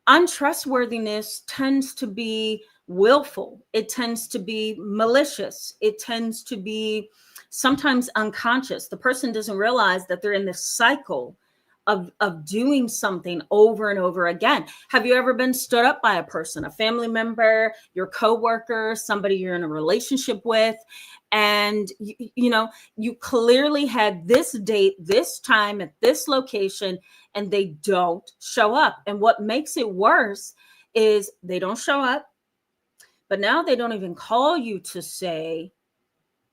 untrustworthiness tends to be willful. It tends to be malicious. It tends to be sometimes unconscious. The person doesn't realize that they're in this cycle of doing something over and over again. Have you ever been stood up by a person, a family member, your coworker, somebody you're in a relationship with, and you clearly had this date, this time, at this location, and they don't show up? And what makes it worse is they don't show up, but now they don't even call you to say,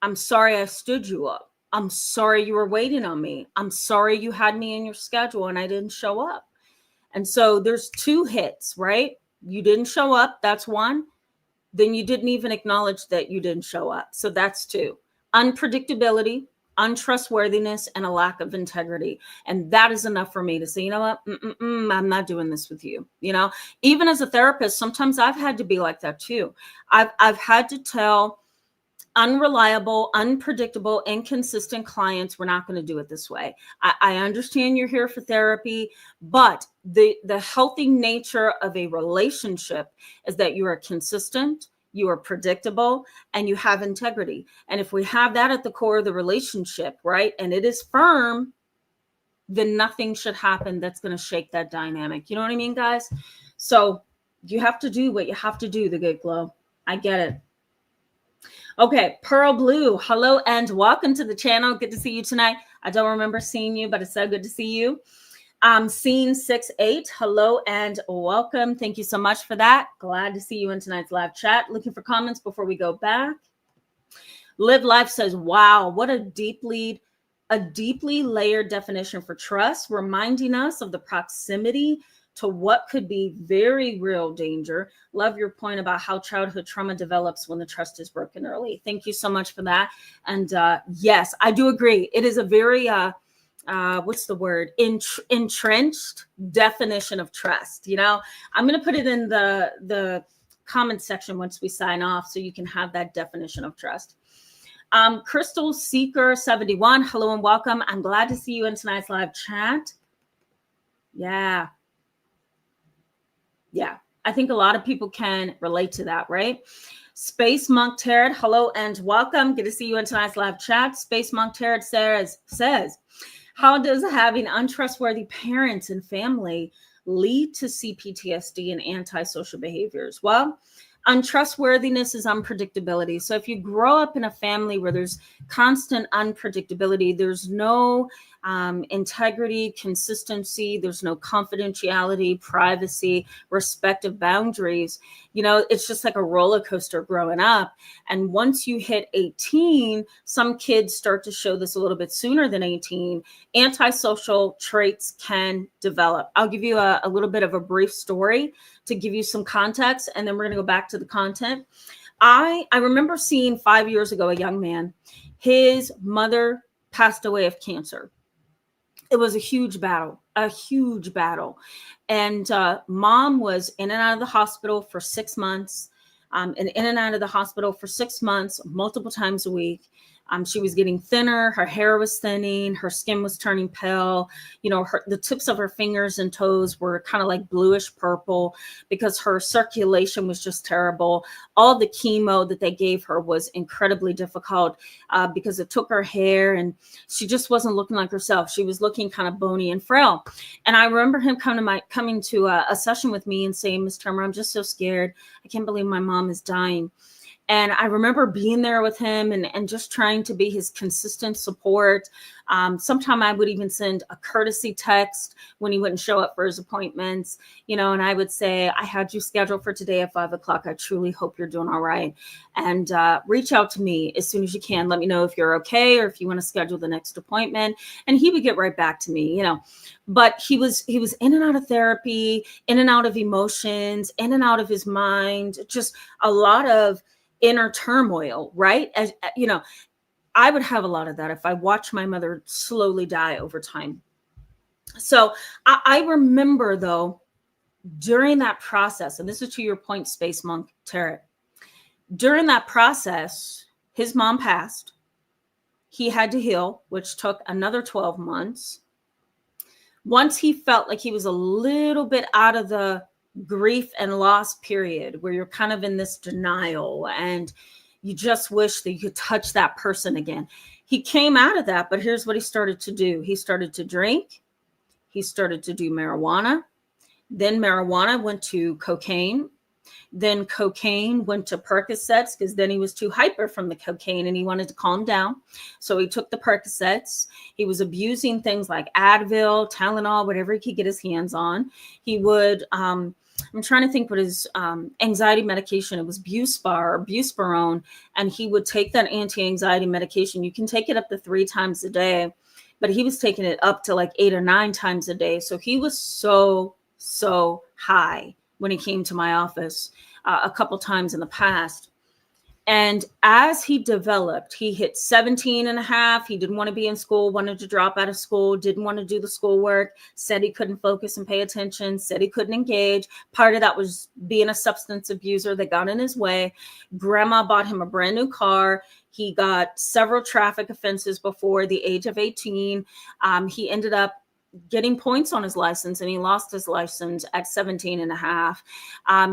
I'm sorry I stood you up. I'm sorry you were waiting on me. I'm sorry you had me in your schedule and I didn't show up. And so there's 2 hits, right? You didn't show up. That's 1. Then you didn't even acknowledge that you didn't show up. So that's 2. Unpredictability, untrustworthiness, and a lack of integrity. And that is enough for me to say, you know what? I'm not doing this with you. Even as a therapist, sometimes I've had to be like that too. I've had to tell unreliable, unpredictable, inconsistent clients, we're not going to do it this way. I understand you're here for therapy, but the healthy nature of a relationship is that you are consistent, you are predictable, and you have integrity. And if we have that at the core of the relationship, right, and it is firm, then nothing should happen that's going to shake that dynamic. You know what I mean, guys? So you have to do what you have to do, the Good Glow. I get it. Okay, Pearl Blue, hello and welcome to the channel. Good to see you tonight. I don't remember seeing you, but it's so good to see you. Scene68, hello and welcome. Thank you so much for that. Glad to see you in tonight's live chat. Looking for comments before we go back. Live Life says, wow, what a deeply layered definition for trust, reminding us of the proximity to what could be very real danger. Love your point about how childhood trauma develops when the trust is broken early. Thank you so much for that. And yes, I do agree. It is a very what's the word, entrenched definition of trust. I'm going to put it in the comment section once we sign off, so you can have that definition of trust. Crystal Seeker 71, hello and welcome. I'm glad to see you in tonight's live chat. Yeah, I think a lot of people can relate to that, right? Space Monk Tarot, hello and welcome. Good to see you in tonight's live chat. Space Monk Tarot says, how does having untrustworthy parents and family lead to CPTSD and antisocial behaviors? Well, untrustworthiness is unpredictability. So if you grow up in a family where there's constant unpredictability, there's no integrity, consistency, there's no confidentiality, privacy, respective boundaries, it's just like a roller coaster growing up. And once you hit 18, some kids start to show this a little bit sooner than 18. Antisocial traits can develop. I'll give you a little bit of a brief story to give you some context, and then we're going to go back to the content. I remember seeing 5 years ago a young man. His mother passed away of cancer. It was a huge battle. And mom was in and out of the hospital for 6 months, and in and out of the hospital for 6 months, multiple times a week. She was getting thinner. Her hair was thinning. Her skin was turning pale. The tips of her fingers and toes were kind of like bluish purple because her circulation was just terrible. All the chemo that they gave her was incredibly difficult because it took her hair, and she just wasn't looking like herself. She was looking kind of bony and frail. And I remember him coming to a session with me and saying, Ms. Turner, I'm just so scared. I can't believe my mom is dying. And I remember being there with him and just trying to be his consistent support. Sometime I would even send a courtesy text when he wouldn't show up for his appointments, and I would say, I had you scheduled for today at 5 o'clock. I truly hope you're doing all right. And reach out to me as soon as you can. Let me know if you're okay or if you want to schedule the next appointment. And he would get right back to me, But he was in and out of therapy, in and out of emotions, in and out of his mind, just a lot of inner turmoil, right? As I would have a lot of that if I watched my mother slowly die over time. So I remember, though, during that process, and this is to your point, Space Monk Tarot, during that process, his mom passed. He had to heal, which took another 12 months. Once he felt like he was a little bit out of the grief and loss period where you're kind of in this denial and you just wish that you could touch that person again, he came out of that. But here's what he started to do. He started to drink. He started to do marijuana. Then marijuana went to cocaine. Then cocaine went to Percocets because then he was too hyper from the cocaine and he wanted to calm down. So he took the Percocets. He was abusing things like Advil, Tylenol, whatever he could get his hands on. He would, I'm trying to think what his anxiety medication, it was Buspar or Buspirone, and he would take that anti-anxiety medication. You can take it up to 3 times a day, but he was taking it up to like 8 or 9 times a day. So he was so high when he came to my office a couple times in the past. And as he developed, he hit 17 and a half. He didn't want to be in school, wanted to drop out of school, didn't want to do the schoolwork, said he couldn't focus and pay attention, said he couldn't engage. Part of that was being a substance abuser that got in his way. Grandma bought him a brand new car. He got several traffic offenses before the age of 18. He ended up getting points on his license, and he lost his license at 17 and a half.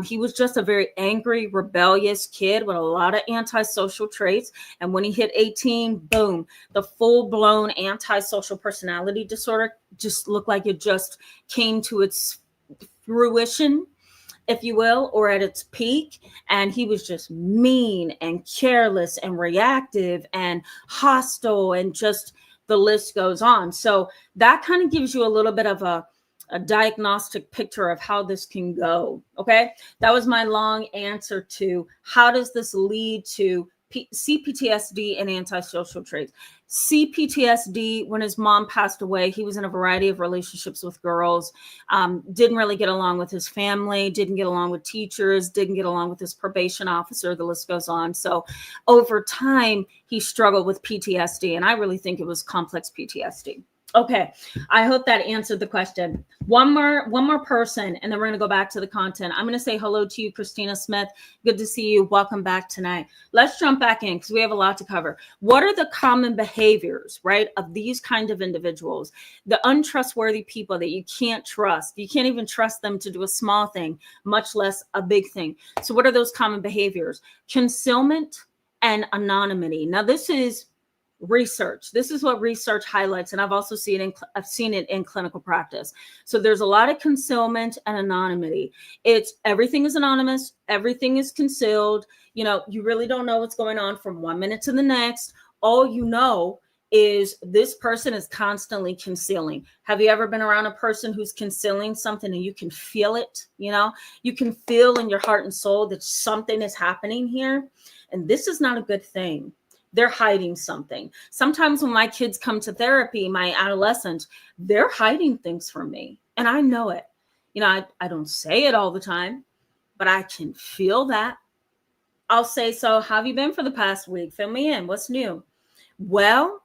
He was just a very angry, rebellious kid with a lot of antisocial traits. And when he hit 18, boom, the full-blown antisocial personality disorder just looked like it just came to its fruition, if you will, or at its peak. And he was just mean and careless and reactive and hostile, and just the list goes on. So that kind of gives you a little bit of a diagnostic picture of how this can go. Okay. That was my long answer to how does this lead to CPTSD and antisocial traits. CPTSD, when his mom passed away, he was in a variety of relationships with girls, didn't really get along with his family, didn't get along with teachers, didn't get along with his probation officer, the list goes on. So over time, he struggled with PTSD, and I really think it was complex PTSD. Okay, I hope that answered the question. One more person, and then we're going to go back to the content. I'm going to say hello to you, Christina Smith. Good to see you. Welcome back tonight. Let's jump back in because we have a lot to cover. What are the common behaviors, right, of these kind of individuals? The untrustworthy people that you can't trust. You can't even trust them to do a small thing, much less a big thing. So what are those common behaviors? Concealment and anonymity. Now, this is research. This is what research highlights, and I've also seen it in clinical practice. So there's a lot of concealment and anonymity. It's everything is anonymous, everything is concealed. You know, you really don't know what's going on from one minute to the next. All you know is this person is constantly concealing. Have you ever been around a person who's concealing something and you can feel it? You know, you can feel in your heart and soul that something is happening here, and this is not a good thing. They're hiding something. Sometimes when my kids come to therapy, my adolescents, they're hiding things from me. And I know it. You know, I don't say it all the time, but I can feel that. I'll say, so how have you been for the past week? Fill me in. What's new? Well,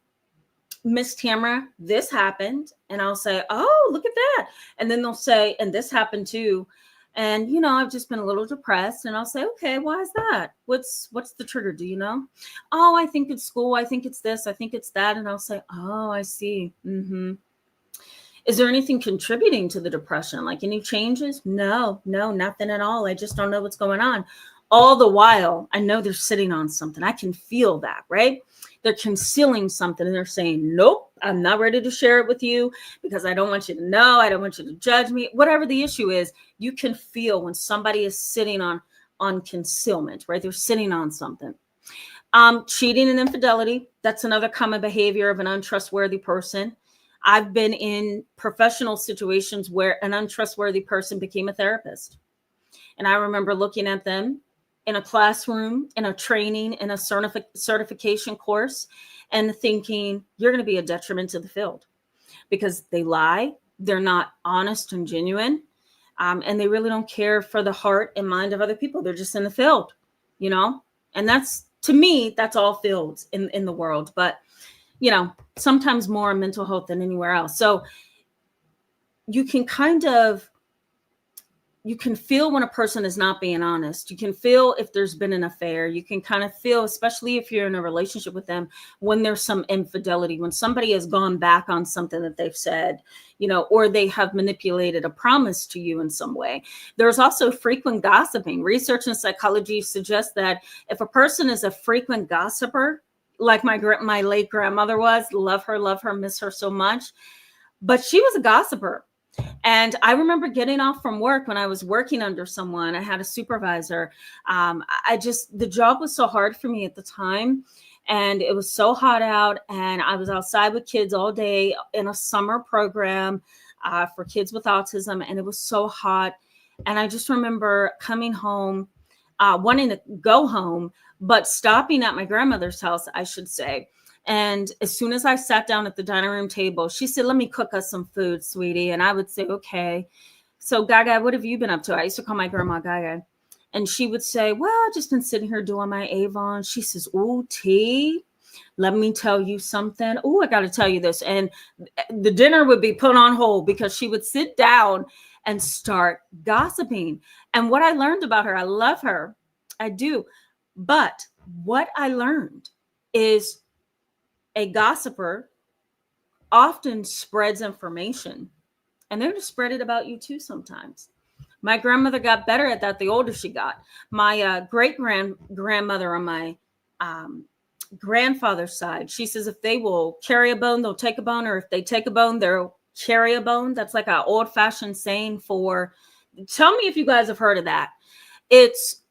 Miss Tamara, this happened. And I'll say, oh, look at that. And then they'll say, and this happened too. And, you know, I've just been a little depressed, and I'll say, okay, why is that? What's the trigger? Do you know? Oh, I think it's school. I think it's this. I think it's that. And I'll say, oh, I see. Mm-hmm. Is there anything contributing to the depression? Like any changes? No, nothing at all. I just don't know what's going on. All the while, I know they're sitting on something. I can feel that, right? They're concealing something, and they're saying, nope, I'm not ready to share it with you because I don't want you to know. I don't want you to judge me. Whatever the issue is, you can feel when somebody is sitting on concealment, right? They're sitting on something. Cheating and infidelity. That's another common behavior of an untrustworthy person. I've been in professional situations where an untrustworthy person became a therapist. And I remember looking at them in a classroom, in a training, in a certification course, and thinking, you're going to be a detriment to the field because they lie. They're not honest and genuine. And they really don't care for the heart and mind of other people. They're just in the field, you know? And that's, to me, that's all fields in the world. But, you know, sometimes more mental health than anywhere else. So you can you can feel when a person is not being honest. You can feel if there's been an affair. You can kind of feel, especially if you're in a relationship with them, when there's some infidelity, when somebody has gone back on something that they've said, you know, or they have manipulated a promise to you in some way. There's also frequent gossiping. Research in psychology suggests that if a person is a frequent gossiper, like my late grandmother was, love her, miss her so much, but she was a gossiper. And I remember getting off from work when I was working under someone. I had a supervisor. The job was so hard for me at the time, and it was so hot out, and I was outside with kids all day in a summer program for kids with autism, and it was so hot. And I just remember coming home, wanting to go home, but stopping at my grandmother's house, I should say. And as soon as I sat down at the dining room table, she said, let me cook us some food, sweetie. And I would say, okay. So Gaga, what have you been up to? I used to call my grandma Gaga. And she would say, well, I've just been sitting here doing my Avon. She says, ooh, T, let me tell you something. Oh, I got to tell you this. And the dinner would be put on hold because she would sit down and start gossiping. And what I learned about her, I love her. I do. But what I learned is a gossiper often spreads information, and they're going to spread it about you too sometimes. My grandmother got better at that the older she got. My great-grandmother on my grandfather's side, she says if they will carry a bone, they'll take a bone, or if they take a bone, they'll carry a bone. That's like an old-fashioned saying for, tell me if you guys have heard of that. It's,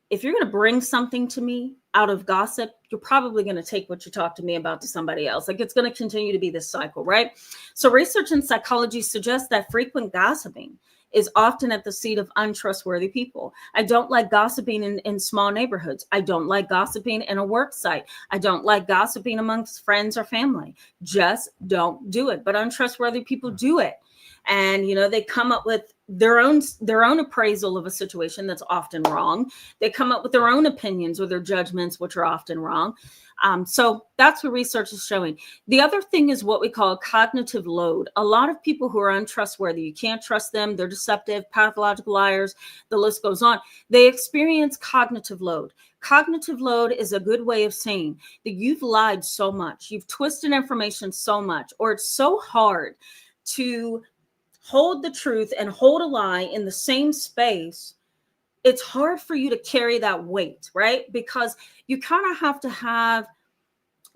if you're going to bring something to me out of gossip, you're probably going to take what you talk to me about to somebody else. Like it's going to continue to be this cycle, right? So research in psychology suggests that frequent gossiping is often at the seat of untrustworthy people. I don't like gossiping in small neighborhoods. I don't like gossiping in a work site. I don't like gossiping amongst friends or family. Just don't do it. But untrustworthy people do it. And, they come up with their own appraisal of a situation that's often wrong. They come up with their own opinions or their judgments, which are often wrong. So that's what research is showing. The other thing is what we call cognitive load. A lot of people who are untrustworthy, you can't trust them. They're deceptive, pathological liars. The list goes on. They experience cognitive load. Cognitive load is a good way of saying that you've lied so much, you've twisted information so much, or it's so hard to hold the truth and hold a lie in the same space. It's hard for you to carry that weight, right? Because you kind of have to have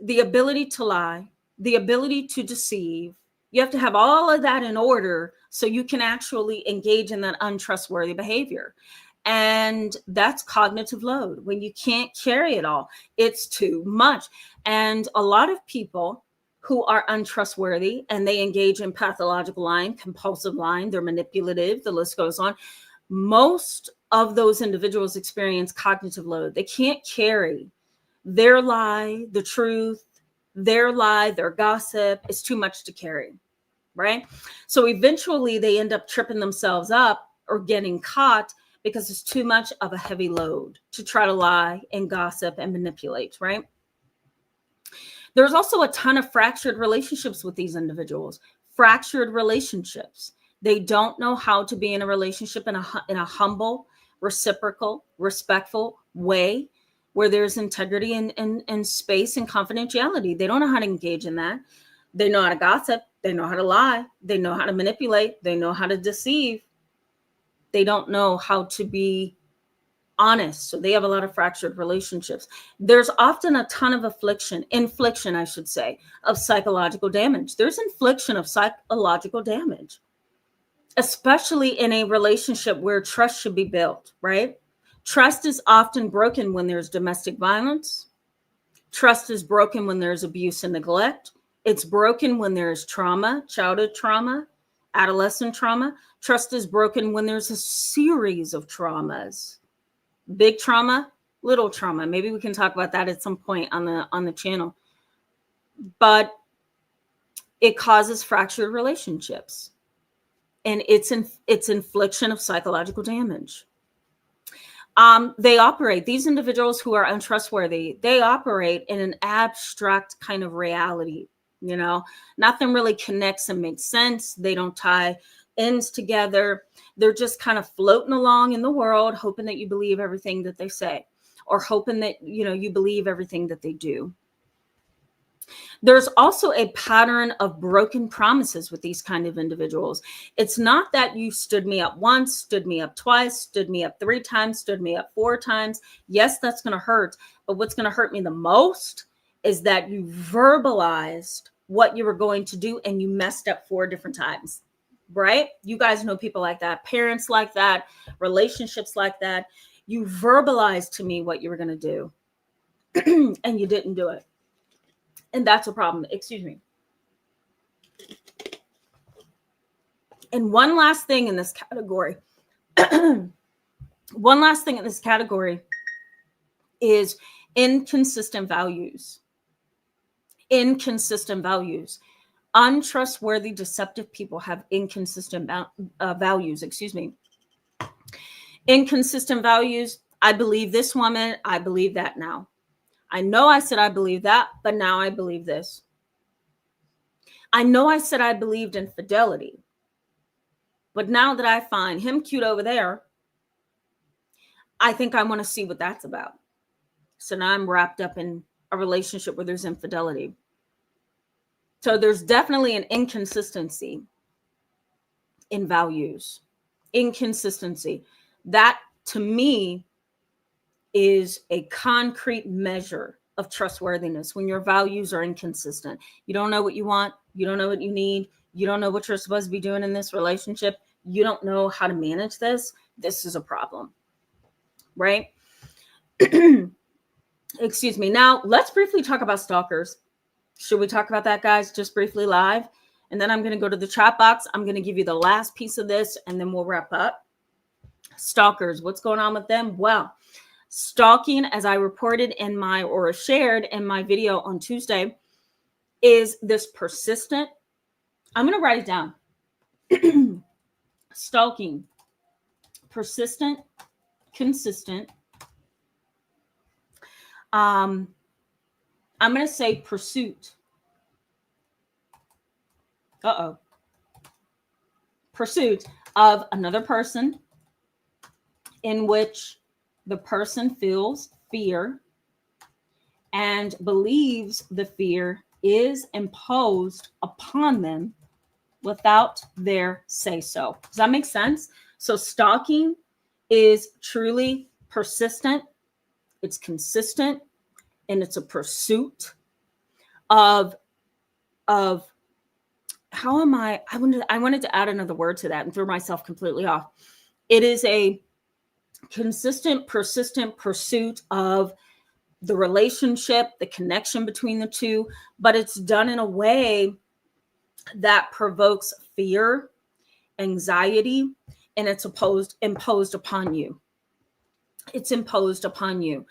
the ability to lie, the ability to deceive. You have to have all of that in order so you can actually engage in that untrustworthy behavior. And that's cognitive load. When you can't carry it all, it's too much. And a lot of people who are untrustworthy and they engage in pathological lying, compulsive lying, they're manipulative, the list goes on. Most of those individuals experience cognitive load. They can't carry their lie, the truth, their lie, their gossip. It's too much to carry, right? So eventually they end up tripping themselves up or getting caught because it's too much of a heavy load to try to lie and gossip and manipulate, right? There's also a ton of fractured relationships with these individuals. Fractured relationships. They don't know how to be in a relationship in a humble, reciprocal, respectful way where there's integrity and space and confidentiality. They don't know how to engage in that. They know how to gossip. They know how to lie. They know how to manipulate. They know how to deceive. They don't know how to be honest. So they have a lot of fractured relationships. There's often a ton of infliction, I should say, of psychological damage. There's infliction of psychological damage, especially in a relationship where trust should be built, right? Trust is often broken when there's domestic violence. Trust is broken when there's abuse and neglect. It's broken when there's trauma, childhood trauma, adolescent trauma. Trust is broken when there's a series of traumas. Big trauma, little trauma. Maybe we can talk about that at some point on the channel. But it causes fractured relationships. And it's infliction of psychological damage. These individuals who are untrustworthy, they operate in an abstract kind of reality. Nothing really connects and makes sense. They don't tie ends together. They're just kind of floating along in the world, hoping that you believe everything that they say, or hoping that, you believe everything that they do. There's also a pattern of broken promises with these kind of individuals. It's not that you stood me up once, stood me up twice, stood me up 3 times, stood me up 4 times. Yes, that's going to hurt. But what's going to hurt me the most is that you verbalized what you were going to do and you messed up 4 different times, right? You guys know people like that, parents like that, relationships like that. You verbalized to me what you were going to do and you didn't do it. And that's a problem. Excuse me. And one last thing in this category. Is inconsistent values. Inconsistent values. Untrustworthy, deceptive people have inconsistent values. Excuse me. Inconsistent values. I believe this woman. I believe that now. I know I said I believe that, but now I believe this. I know I said I believed in fidelity, but now that I find him cute over there, I think I want to see what that's about. So now I'm wrapped up in a relationship where there's infidelity. So there's definitely an inconsistency in values. Inconsistency. That, to me, is a concrete measure of trustworthiness when your values are inconsistent. You don't know what you want. You don't know what you need. You don't know what you're supposed to be doing in this relationship. You don't know how to manage this. This is a problem, right? Excuse me. Now, let's briefly talk about stalkers. Should we talk about that, guys? Just briefly live. And then I'm going to go to the chat box. I'm going to give you the last piece of this, and then we'll wrap up. Stalkers, what's going on with them? Well, stalking, as I reported in my, or shared in my video on Tuesday, is this persistent. I'm going to write it down. Stalking, persistent, consistent. I'm going to say pursuit. Pursuit of another person in which the person feels fear and believes the fear is imposed upon them without their say-so. Does that make sense? So stalking is truly persistent, it's consistent, and it's a pursuit of how am I wanted to add another word to that and threw myself completely off. It is a consistent, persistent pursuit of the relationship, the connection between the two, but it's done in a way that provokes fear, anxiety, and it's imposed upon you. It's imposed upon you.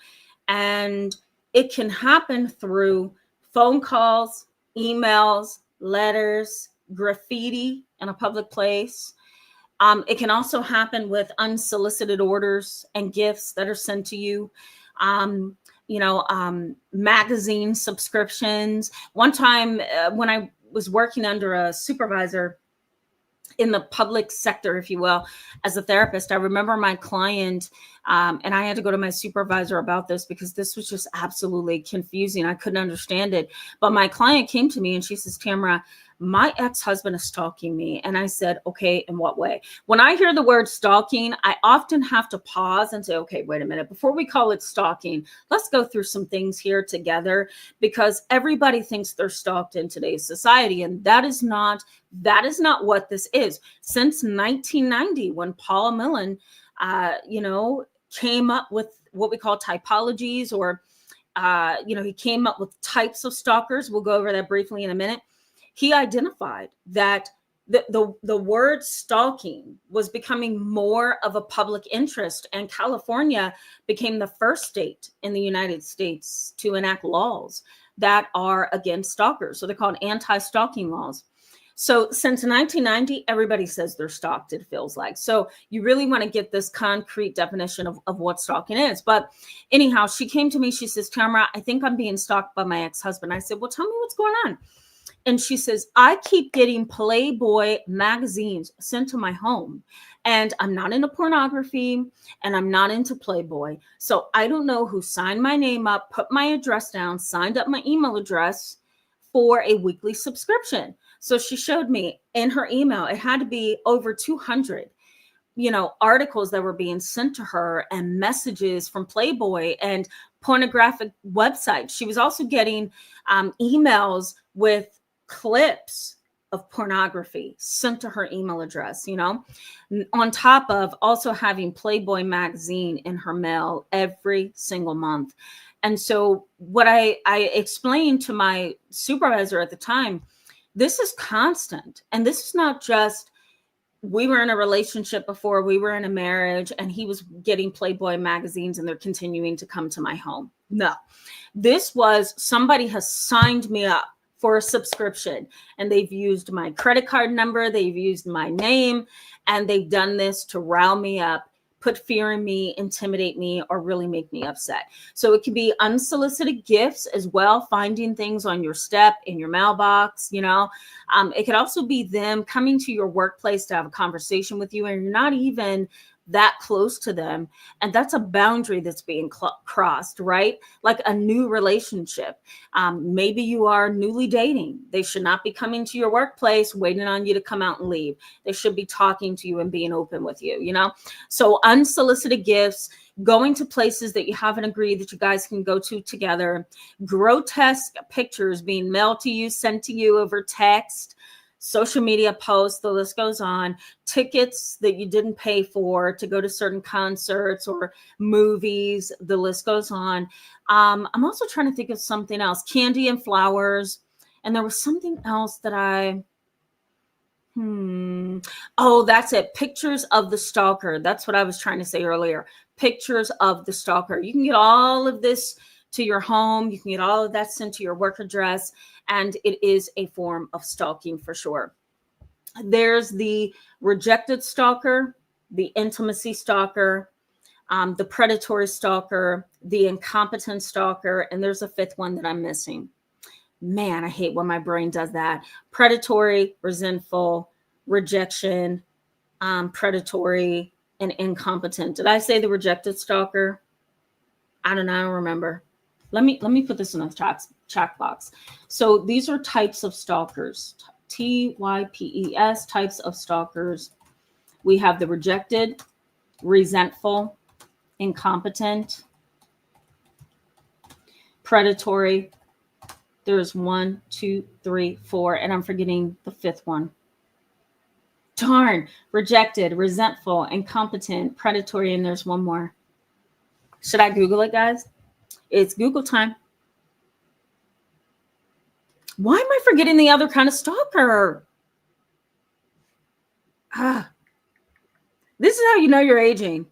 And it can happen through phone calls, emails, letters, graffiti in a public place. It can also happen with unsolicited orders and gifts that are sent to you. Magazine subscriptions. One time when I was working under a supervisor in the public sector, if you will, as a therapist, I remember my client, and I had to go to my supervisor about this because this was just absolutely confusing. I couldn't understand it. But my client came to me and she says, Tamara, my ex-husband is stalking me. And I said, okay, in what way? When I hear the word stalking, I often have to pause and say, okay, wait a minute. Before we call it stalking, let's go through some things here together, because everybody thinks they're stalked in today's society. And that is not what this is. Since 1990, when Paul Millen, came up with what we call typologies, or, he came up with types of stalkers. We'll go over that briefly in a minute. He identified that the word stalking was becoming more of a public interest, and California became the first state in the United States to enact laws that are against stalkers. So they're called anti-stalking laws. So since 1990, everybody says they're stalked, it feels like. So you really want to get this concrete definition of what stalking is. But anyhow, she came to me, she says, Tamara, I think I'm being stalked by my ex-husband. I said, well, tell me what's going on. And she says, I keep getting Playboy magazines sent to my home, and I'm not into pornography and I'm not into Playboy. So I don't know who signed my name up, put my address down, signed up my email address for a weekly subscription. So she showed me in her email, it had to be over 200, articles that were being sent to her and messages from Playboy and pornographic websites. She was also getting emails with clips of pornography sent to her email address, on top of also having Playboy magazine in her mail every single month. And so what I explained to my supervisor at the time, this is constant. And this is not just, we were in a relationship before, we were in a marriage, and he was getting Playboy magazines and they're continuing to come to my home. No, this was somebody has signed me up for a subscription, and they've used my credit card number, they've used my name, and they've done this to rile me up, put fear in me, intimidate me, or really make me upset. So it can be unsolicited gifts as well, finding things on your step, in your mailbox, It could also be them coming to your workplace to have a conversation with you, and you're not even that close to them. And that's a boundary that's being crossed, right? Like a new relationship. Maybe you are newly dating. They should not be coming to your workplace, waiting on you to come out and leave. They should be talking to you and being open with you, So unsolicited gifts, going to places that you haven't agreed that you guys can go to together, grotesque pictures being mailed to you, sent to you over text, social media posts, the list goes on, tickets that you didn't pay for to go to certain concerts or movies, the list goes on. I'm also trying to think of something else, candy and flowers. And there was something else that I Oh, that's it. Pictures of the stalker. That's what I was trying to say earlier. Pictures of the stalker. You can get all of this to your home. You can get all of that sent to your work address. And it is a form of stalking for sure. There's the rejected stalker, the intimacy stalker, the predatory stalker, the incompetent stalker, and there's a fifth one that I'm missing. Man, I hate when my brain does that. Predatory, resentful, rejection, predatory, and incompetent. Did I say the rejected stalker? I don't know. I don't remember. Let me put this in the chat box. So these are types of stalkers. TYPES, types of stalkers. We have the rejected, resentful, incompetent, predatory. There's 1, 2, 3, 4, and I'm forgetting the fifth one. Darn, rejected, resentful, incompetent, predatory, and there's one more. Should I Google it, guys? It's Google time. Why am I forgetting the other kind of stalker? This is how you know you're aging.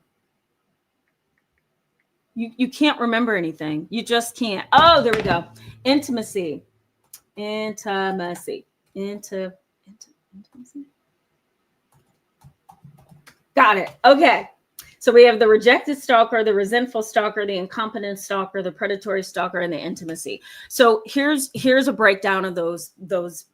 You can't remember anything. You just can't. Oh, there we go. Intimacy. Intimacy. Intimacy. Got it. Okay. So we have the rejected stalker, the resentful stalker, the incompetent stalker, the predatory stalker, and the intimacy. So here's a breakdown of those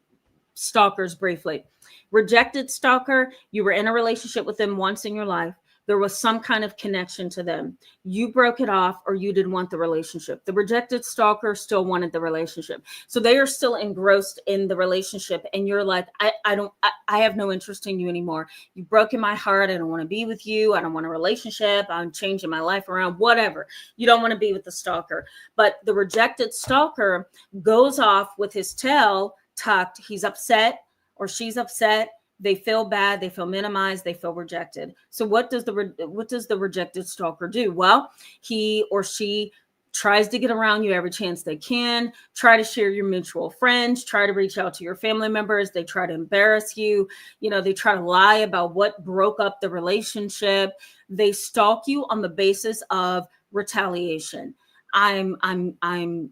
stalkers briefly. Rejected stalker, you were in a relationship with them once in your life. There was some kind of connection to them. You broke it off or you didn't want the relationship. The rejected stalker still wanted the relationship. So they are still engrossed in the relationship. And you're like, I have no interest in you anymore. You've broken my heart. I don't want to be with you. I don't want a relationship. I'm changing my life around, whatever. You don't want to be with the stalker. But the rejected stalker goes off with his tail tucked. He's upset or she's upset. They feel bad, they feel minimized, they feel rejected. So what does the rejected stalker do? Well, he or she tries to get around you every chance they can, try to share your mutual friends, try to reach out to your family members, they try to embarrass you, they try to lie about what broke up the relationship. They stalk you on the basis of retaliation. I'm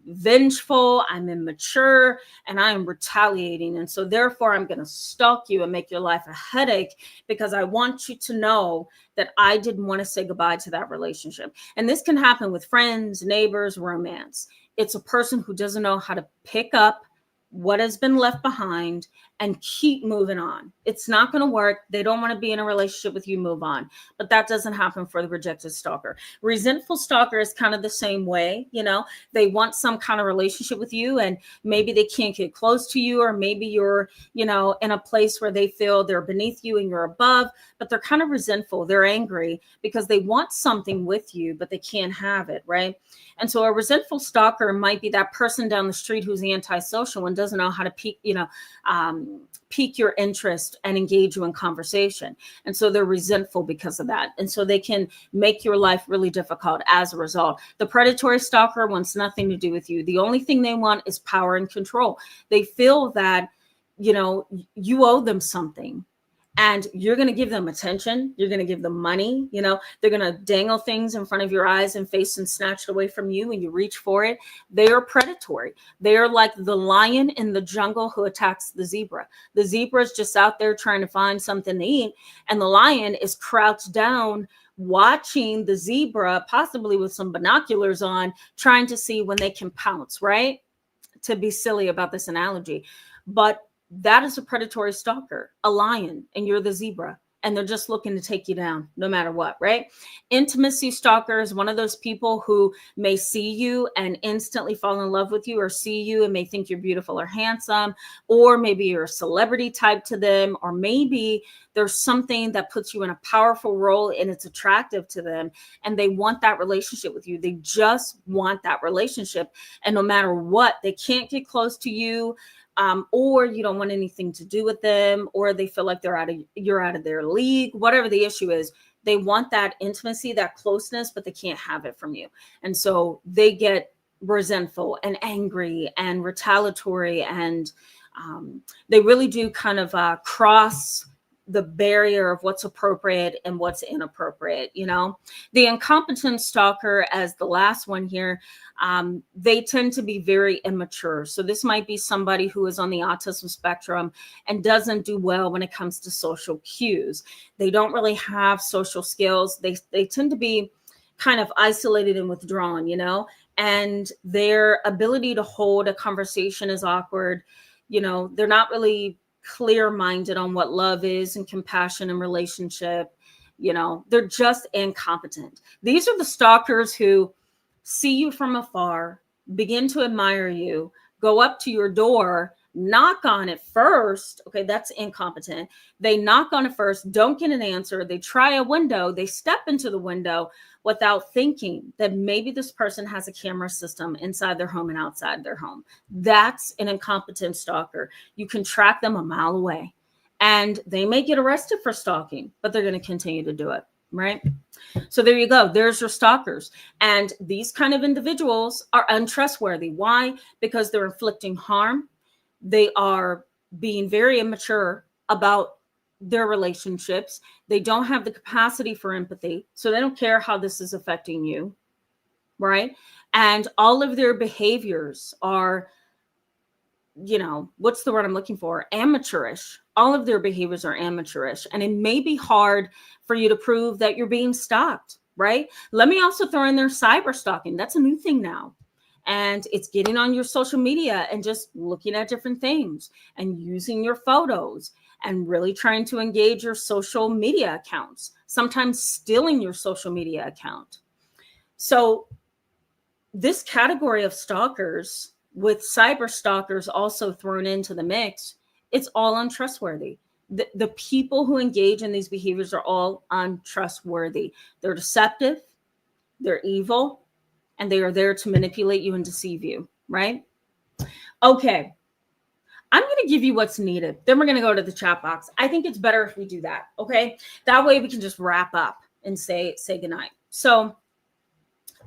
vengeful, I'm immature, and I am retaliating. And so therefore I'm going to stalk you and make your life a headache because I want you to know that I didn't want to say goodbye to that relationship. And this can happen with friends, neighbors, romance. It's a person who doesn't know how to pick up what has been left behind and keep moving on. It's not going to work. They don't want to be in a relationship with you, move on. But that doesn't happen for the rejected stalker. Resentful stalker is kind of the same way. They want some kind of relationship with you and maybe they can't get close to you, or maybe you're, in a place where they feel they're beneath you and you're above, but they're kind of resentful. They're angry because they want something with you, but they can't have it. Right. And so a resentful stalker might be that person down the street who's antisocial and doesn't know how to pique your interest and engage you in conversation. And so they're resentful because of that. And so they can make your life really difficult as a result. The predatory stalker wants nothing to do with you. The only thing they want is power and control. They feel that, you owe them something. And you're going to give them attention. You're going to give them money. They're going to dangle things in front of your eyes and face and snatch it away from you when you reach for it. They are predatory. They are like the lion in the jungle who attacks the zebra. The zebra is just out there trying to find something to eat. And the lion is crouched down watching the zebra, possibly with some binoculars on, trying to see when they can pounce, right? To be silly about this analogy. But that is a predatory stalker, a lion, and you're the zebra, and they're just looking to take you down no matter what, right? Intimacy stalker is one of those people who may see you and instantly fall in love with you, or see you and may think you're beautiful or handsome, or maybe you're a celebrity type to them, or maybe there's something that puts you in a powerful role and it's attractive to them, and they want that relationship with you. They just want that relationship, and no matter what, they can't get close to you. Or you don't want anything to do with them, or they feel like you're out of their league, whatever the issue is. They want that intimacy, that closeness, but they can't have it from you. And so they get resentful and angry and retaliatory and They really do kind of cross the barrier of what's appropriate and what's inappropriate. The incompetent stalker, as the last one here, they tend to be very immature. So this might be somebody who is on the autism spectrum and doesn't do well when it comes to social cues. They don't really have social skills. They tend to be kind of isolated and withdrawn, and their ability to hold a conversation is awkward. They're not really clear-minded on what love is and compassion and relationship. They're just incompetent. These are the stalkers who see you from afar, begin to admire you, go up to your door, knock on it first. Okay, that's incompetent. They knock on it first, don't get an answer. They try a window, they step into the window without thinking that maybe this person has a camera system inside their home and outside their home. That's an incompetent stalker. You can track them a mile away, and they may get arrested for stalking, but they're going to continue to do it, right? So there you go. There's your stalkers. And these kind of individuals are untrustworthy. Why? Because they're inflicting harm. They are being very immature about their relationships. They don't have the capacity for empathy. So they don't care how this is affecting you, right? And all of their behaviors are, what's the word I'm looking for? Amateurish. All of their behaviors are amateurish. And it may be hard for you to prove that you're being stalked, right? Let me also throw in there cyber stalking. That's a new thing now. And it's getting on your social media and just looking at different things and using your photos and really trying to engage your social media accounts, sometimes stealing your social media account. So this category of stalkers, with cyber stalkers also thrown into the mix, it's all untrustworthy. The people who engage in these behaviors are all untrustworthy. They're deceptive, they're evil, and they are there to manipulate you and deceive you, right? Okay, I'm going to give you what's needed. Then we're going to go to the chat box. I think it's better if we do that, okay? That way we can just wrap up and say goodnight. So,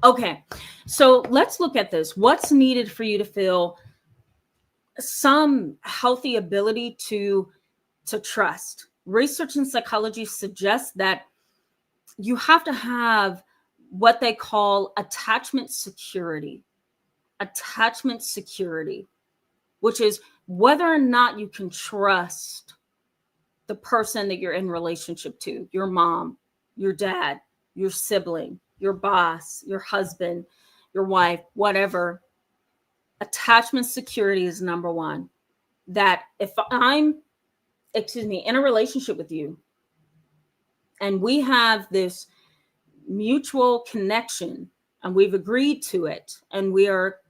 okay, so let's look at this. What's needed for you to feel some healthy ability to trust? Research in psychology suggests that you have to have what they call attachment security. Attachment security, which is whether or not you can trust the person that you're in relationship to, your mom, your dad, your sibling, your boss, your husband, your wife, whatever. Attachment security is number one. That if I'm, in a relationship with you, and we have this mutual connection and we've agreed to it, and we are,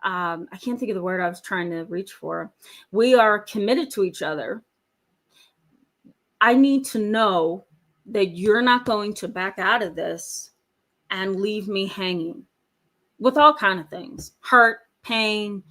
I can't think of the word I was trying to reach for. We are committed to each other. I need to know that you're not going to back out of this and leave me hanging with all kinds of things: hurt, pain,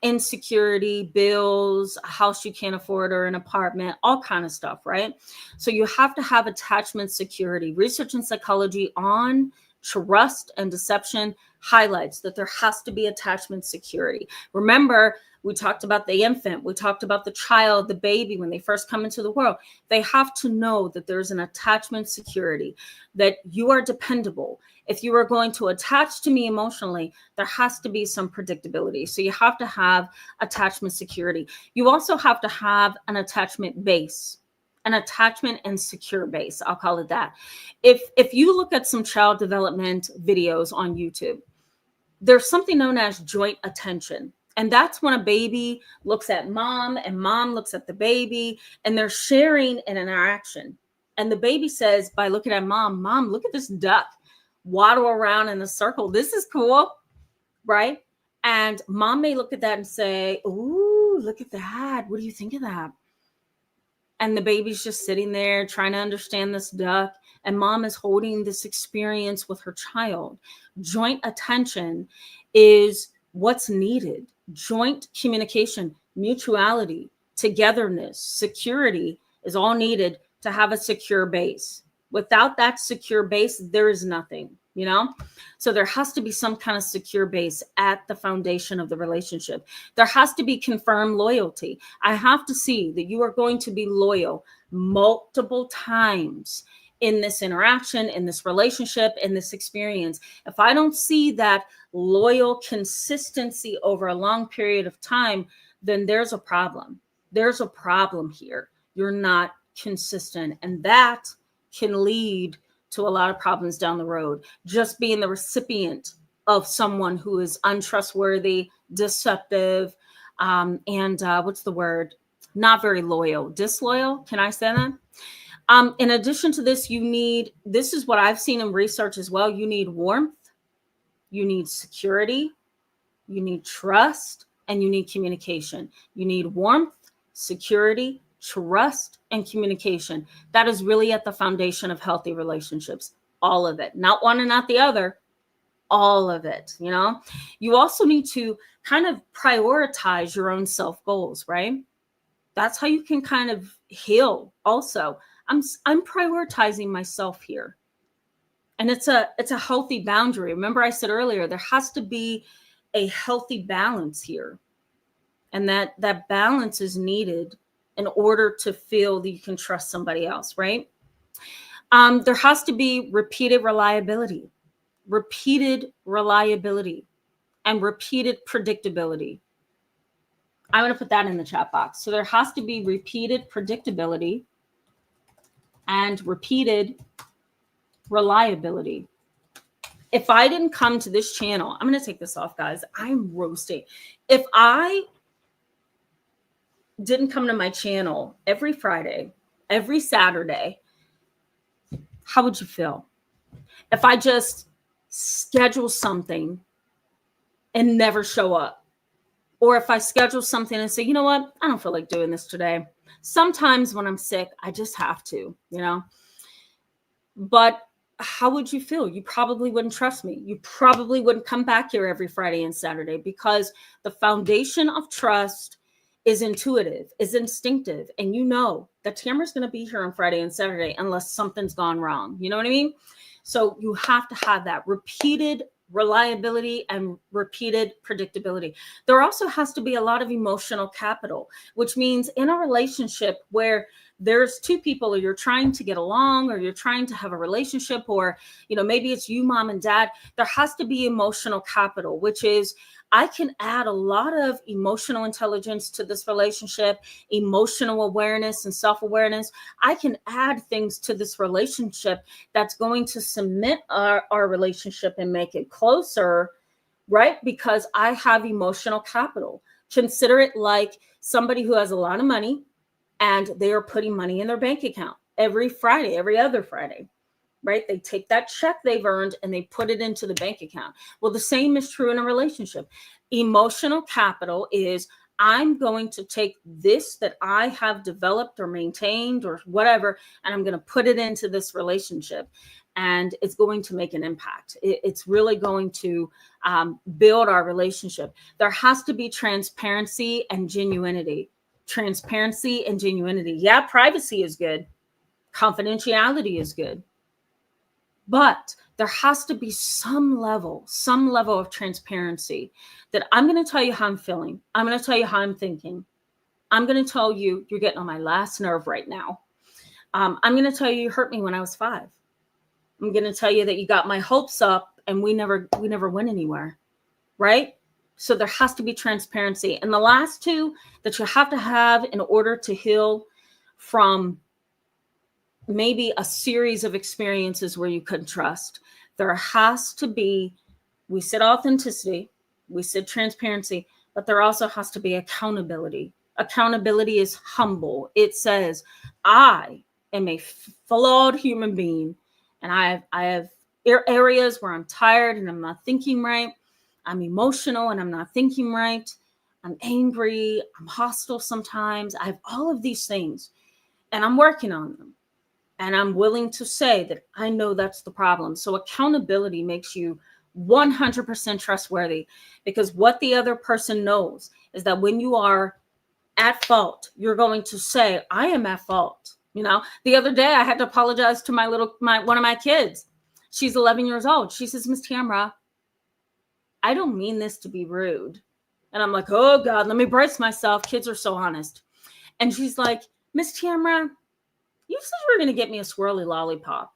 insecurity, bills, a house you can't afford or an apartment, all kind of stuff, right? So you have to have attachment security. Research in psychology on trust and deception highlights that there has to be attachment security. Remember, we talked about the infant, we talked about the child, the baby, when they first come into the world. They have to know that there's an attachment security, that you are dependable. If you are going to attach to me emotionally, there has to be some predictability. So you have to have attachment security. You also have to have an attachment base, an attachment and secure base. I'll call it that. If you look at some child development videos on YouTube, there's something known as joint attention. And that's when a baby looks at mom and mom looks at the baby, and they're sharing an interaction. And the baby says, by looking at mom, look at this duck waddle around in a circle. This is cool, right? And mom may look at that and say, ooh, look at that. What do you think of that? And the baby's just sitting there trying to understand this duck. And mom is holding this experience with her child. Joint attention is what's needed. Joint communication, mutuality, togetherness, security is all needed to have a secure base. Without that secure base, there is nothing. you know? So there has to be some kind of secure base at the foundation of the relationship. There has to be confirmed loyalty. I have to see that you are going to be loyal multiple times in this interaction, in this relationship, in this experience. If I don't see that loyal consistency over a long period of time, then there's a problem. There's a problem here. You're not consistent. And that can lead to a lot of problems down the road. Just being the recipient of someone who is untrustworthy, deceptive, and what's the word? Not very loyal. Disloyal. Can I say that? In addition to this, this is what I've seen in research as well. You need warmth, you need security, you need trust, and you need communication. You need warmth, security, trust, and communication. That is really at the foundation of healthy relationships. All of it, not one and not the other, all of it. You also need to kind of prioritize your own self goals, right? That's how you can kind of heal also. I'm prioritizing myself here. And it's a healthy boundary. Remember I said earlier, there has to be a healthy balance here. And that balance is needed in order to feel that you can trust somebody else, right? There has to be repeated reliability, and repeated predictability. I'm going to put that in the chat box. So there has to be repeated predictability and repeated reliability. If I didn't come to this channel, I'm going to take this off, guys. I'm roasting. If I didn't come to my channel every Friday, every Saturday, how would you feel? If I just schedule something and never show up, or if I schedule something and say, you know what, I don't feel like doing this today. Sometimes when I'm sick, I just have to, but how would you feel? You probably wouldn't trust me. You probably wouldn't come back here every Friday and Saturday, because the foundation of trust is intuitive, is instinctive. And you know that Tamara's going to be here on Friday and Saturday unless something's gone wrong. You know what I mean? So you have to have that repeated reliability and repeated predictability. There also has to be a lot of emotional capital, which means in a relationship where there's two people, or you're trying to get along, or you're trying to have a relationship, or maybe it's you, mom and dad, there has to be emotional capital, which is I can add a lot of emotional intelligence to this relationship, emotional awareness and self-awareness. I can add things to this relationship that's going to cement our relationship and make it closer, right? Because I have emotional capital. Consider it like somebody who has a lot of money and they are putting money in their bank account every Friday, every other Friday, right? They take that check they've earned and they put it into the bank account. Well, the same is true in a relationship. Emotional capital is I'm going to take this that I have developed or maintained or whatever, and I'm going to put it into this relationship, and it's going to make an impact. It's really going to build our relationship. There has to be transparency and genuinity. Transparency and genuinity. Yeah, privacy is good. Confidentiality is good. But there has to be some level of transparency that I'm going to tell you how I'm feeling. I'm going to tell you how I'm thinking. I'm going to tell you you're getting on my last nerve right now. I'm going to tell you hurt me when I was 5. I'm going to tell you that you got my hopes up and we never went anywhere, right? So there has to be transparency. And the last two that you have to have in order to heal from maybe a series of experiences where you couldn't trust, there has to be, we said authenticity, we said transparency, but there also has to be accountability. Accountability is humble. It says, I am a flawed human being, and I have areas where I'm tired and I'm not thinking right. I'm emotional and I'm not thinking right. I'm angry. I'm hostile sometimes. I have all of these things and I'm working on them. And I'm willing to say that I know that's the problem. So accountability makes you 100% trustworthy, because what the other person knows is that when you are at fault, you're going to say, I am at fault. The other day I had to apologize to one of my kids. She's 11 years old. She says, Miss Tamra, I don't mean this to be rude. And I'm like, oh God, let me brace myself. Kids are so honest. And she's like, Miss Tamra, you said you were going to get me a swirly lollipop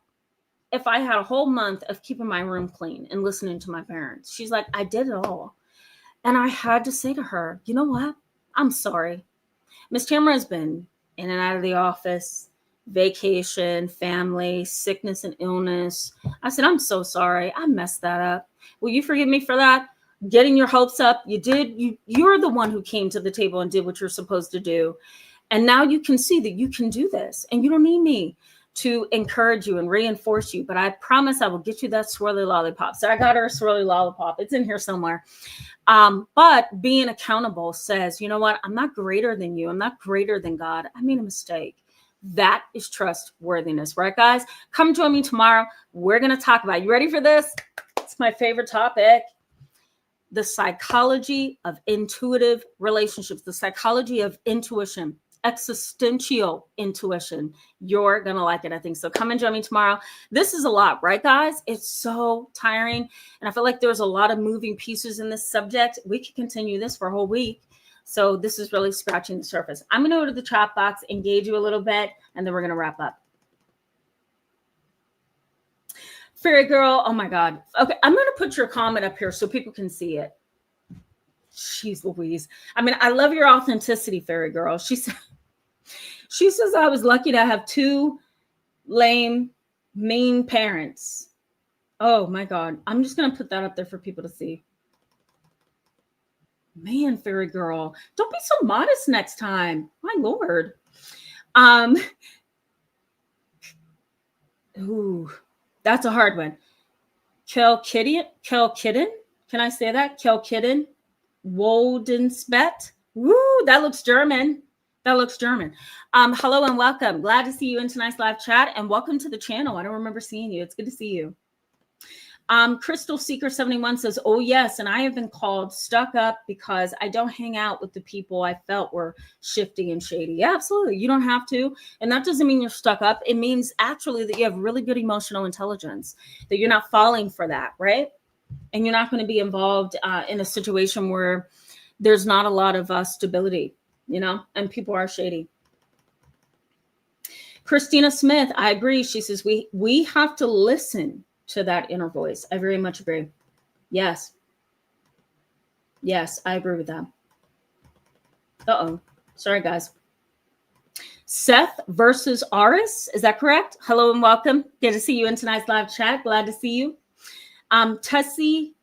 if I had a whole month of keeping my room clean and listening to my parents. She's like, I did it all. And I had to say to her, you know what? I'm sorry. Miss Tamra has been in and out of the office, vacation, family, sickness and illness. I said, I'm so sorry. I messed that up. Will you forgive me for that? Getting your hopes up. You're the one who came to the table and did what you're supposed to do. And now you can see that you can do this, and you don't need me to encourage you and reinforce you. But I promise I will get you that swirly lollipop. So I got her a swirly lollipop. It's in here somewhere. But being accountable says, you know what? I'm not greater than you. I'm not greater than God. I made a mistake. That is trustworthiness, right, guys? Come join me tomorrow. We're going to talk about, you ready for this? It's my favorite topic. The psychology of intuitive relationships, the psychology of intuition, existential intuition. You're going to like it, I think. So come and join me tomorrow. This is a lot, right, guys? It's so tiring. And I feel like there's a lot of moving pieces in this subject. We could continue this for a whole week. So this is really scratching the surface. I'm going to go to the chat box, engage you a little bit, and then we're going to wrap up. Fairy Girl, oh my God. Okay, I'm going to put your comment up here so people can see it. Jeez Louise. I mean, I love your authenticity, Fairy Girl. She says I was lucky to have two lame, mean parents. Oh my God. I'm just going to put that up there for people to see. Man, Fairy Girl, don't be so modest next time. My Lord. Ooh, that's a hard one. Kelkidden. Can I say that? Kelkidden. Woldensbet. Woo, that looks German. Hello and welcome. Glad to see you in tonight's live chat, and welcome to the channel. I don't remember seeing you. It's good to see you. Crystal Seeker 71 says, oh yes, and I have been called stuck up because I don't hang out with the people I felt were shifty and shady. Yeah, absolutely. You don't have to. And that doesn't mean you're stuck up. It means actually that you have really good emotional intelligence, that you're not falling for that, right? And you're not going to be involved in a situation where there's not a lot of stability, you know, and people are shady. Christina Smith, I agree. She says, we have to listen to that inner voice. I very much agree. Yes, I agree with that. Uh-oh. Sorry, guys. Seth versus Aris. Is that correct? Hello and welcome. Good to see you in tonight's live chat. Glad to see you. Tussie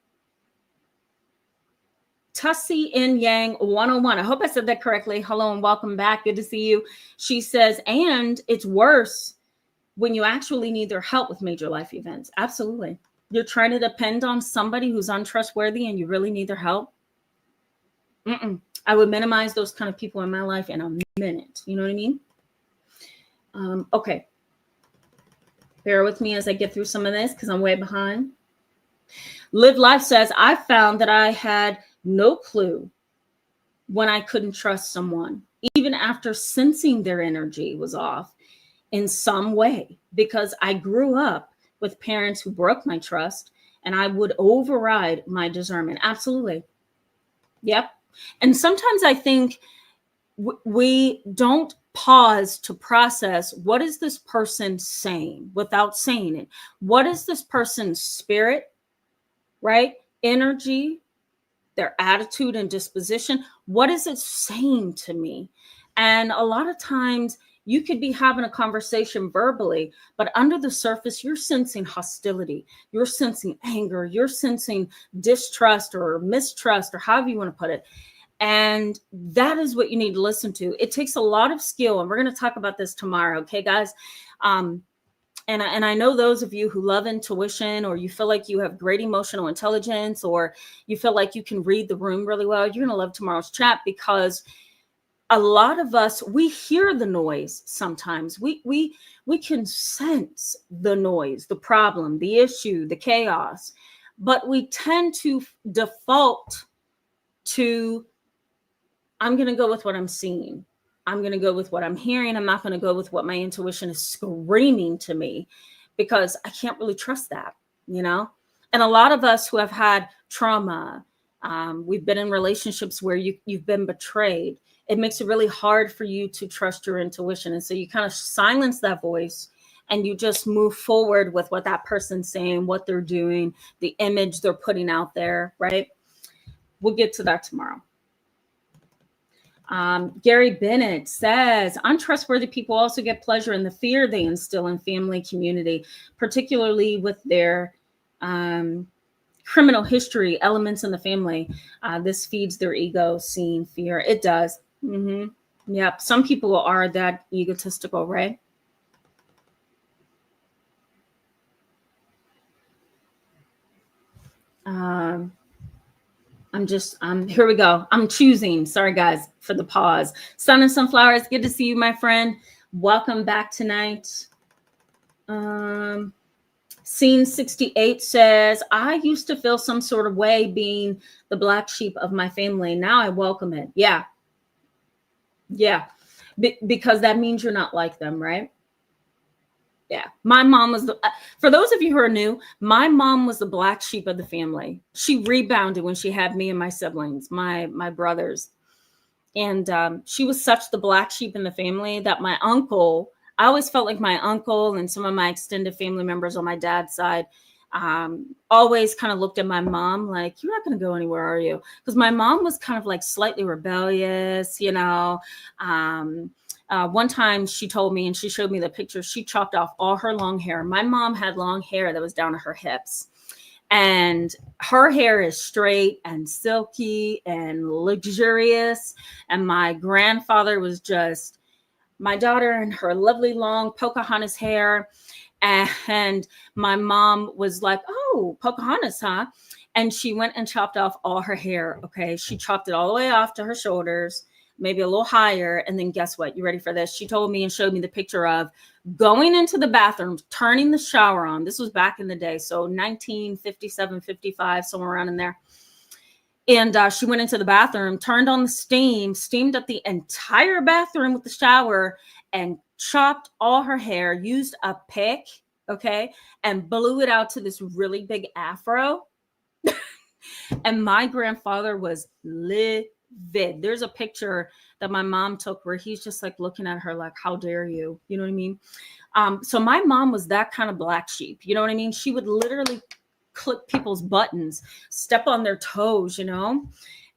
in Yang 101. I hope I said that correctly. Hello and welcome back. Good to see you. She says, and it's worse when you actually need their help with major life events. Absolutely. You're trying to depend on somebody who's untrustworthy and you really need their help. I would minimize those kind of people in my life in a minute. You know what I mean? Okay. Bear with me as I get through some of this because I'm way behind. Live Life says, I found that I had no clue when I couldn't trust someone, even after sensing their energy was off in some way, because I grew up with parents who broke my trust and I would override my discernment. Absolutely. Yep. And sometimes I think we don't pause to process, what is this person saying without saying it? What is this person's spirit, right? Energy, their attitude and disposition. What is it saying to me? And a lot of times you could be having a conversation verbally, but under the surface, you're sensing hostility. You're sensing anger. You're sensing distrust or mistrust or however you want to put it. And that is what you need to listen to. It takes a lot of skill. And we're going to talk about this tomorrow. Okay, guys? And I know those of you who love intuition, or you feel like you have great emotional intelligence, or you feel like you can read the room really well, you're going to love tomorrow's chat, because a lot of us, we hear the noise sometimes. We can sense the noise, the problem, the issue, the chaos, but we tend to default to, I'm going to go with what I'm seeing. I'm going to go with what I'm hearing. I'm not going to go with what my intuition is screaming to me, because I can't really trust that. you know? And a lot of us who have had trauma, we've been in relationships where you've been betrayed. It makes it really hard for you to trust your intuition. And so you kind of silence that voice and you just move forward with what that person's saying, what they're doing, the image they're putting out there, right? We'll get to that tomorrow. Gary Bennett says, untrustworthy people also get pleasure in the fear they instill in family community, particularly with their criminal history elements in the family. This feeds their ego, seeing fear. It does. Yep. Some people are that egotistical, right? Here we go. I'm choosing. Sorry, guys, for the pause. Sun and Sunflowers, good to see you, my friend. Welcome back tonight. Scene 68 says, I used to feel some sort of way being the black sheep of my family. Now I welcome it. Yeah. Yeah. Because that means you're not like them, right? Yeah. My mom was for those of you who are new, my mom was the black sheep of the family. She rebounded when she had me and my siblings, my brothers. And she was such the black sheep in the family that my uncle, I always felt like my uncle and some of my extended family members on my dad's side always kind of looked at my mom like, you're not going to go anywhere, are you? Because my mom was kind of like slightly rebellious, you know. One time she told me, and she showed me the picture, she chopped off all her long hair. My mom had long hair that was down to her hips. And her hair is straight and silky and luxurious. And my grandfather was just my daughter and her lovely long Pocahontas hair. And my mom was like, oh, Pocahontas, huh? And she went and chopped off all her hair. Okay. She chopped it all the way off to her shoulders, maybe a little higher. And then guess what? You ready for this? She told me and showed me the picture of going into the bathroom, turning the shower on. This was back in the day. So 1957, 55, somewhere around in there. And she went into the bathroom, turned on the steam, steamed up the entire bathroom with the shower and chopped all her hair, used a pick, okay, and blew it out to this really big afro. And my grandfather was livid. There's a picture that my mom took where he's just like looking at her like, how dare you? You know what I mean? So my mom was that kind of black sheep. You know what I mean? She would literally clip people's buttons, step on their toes, you know?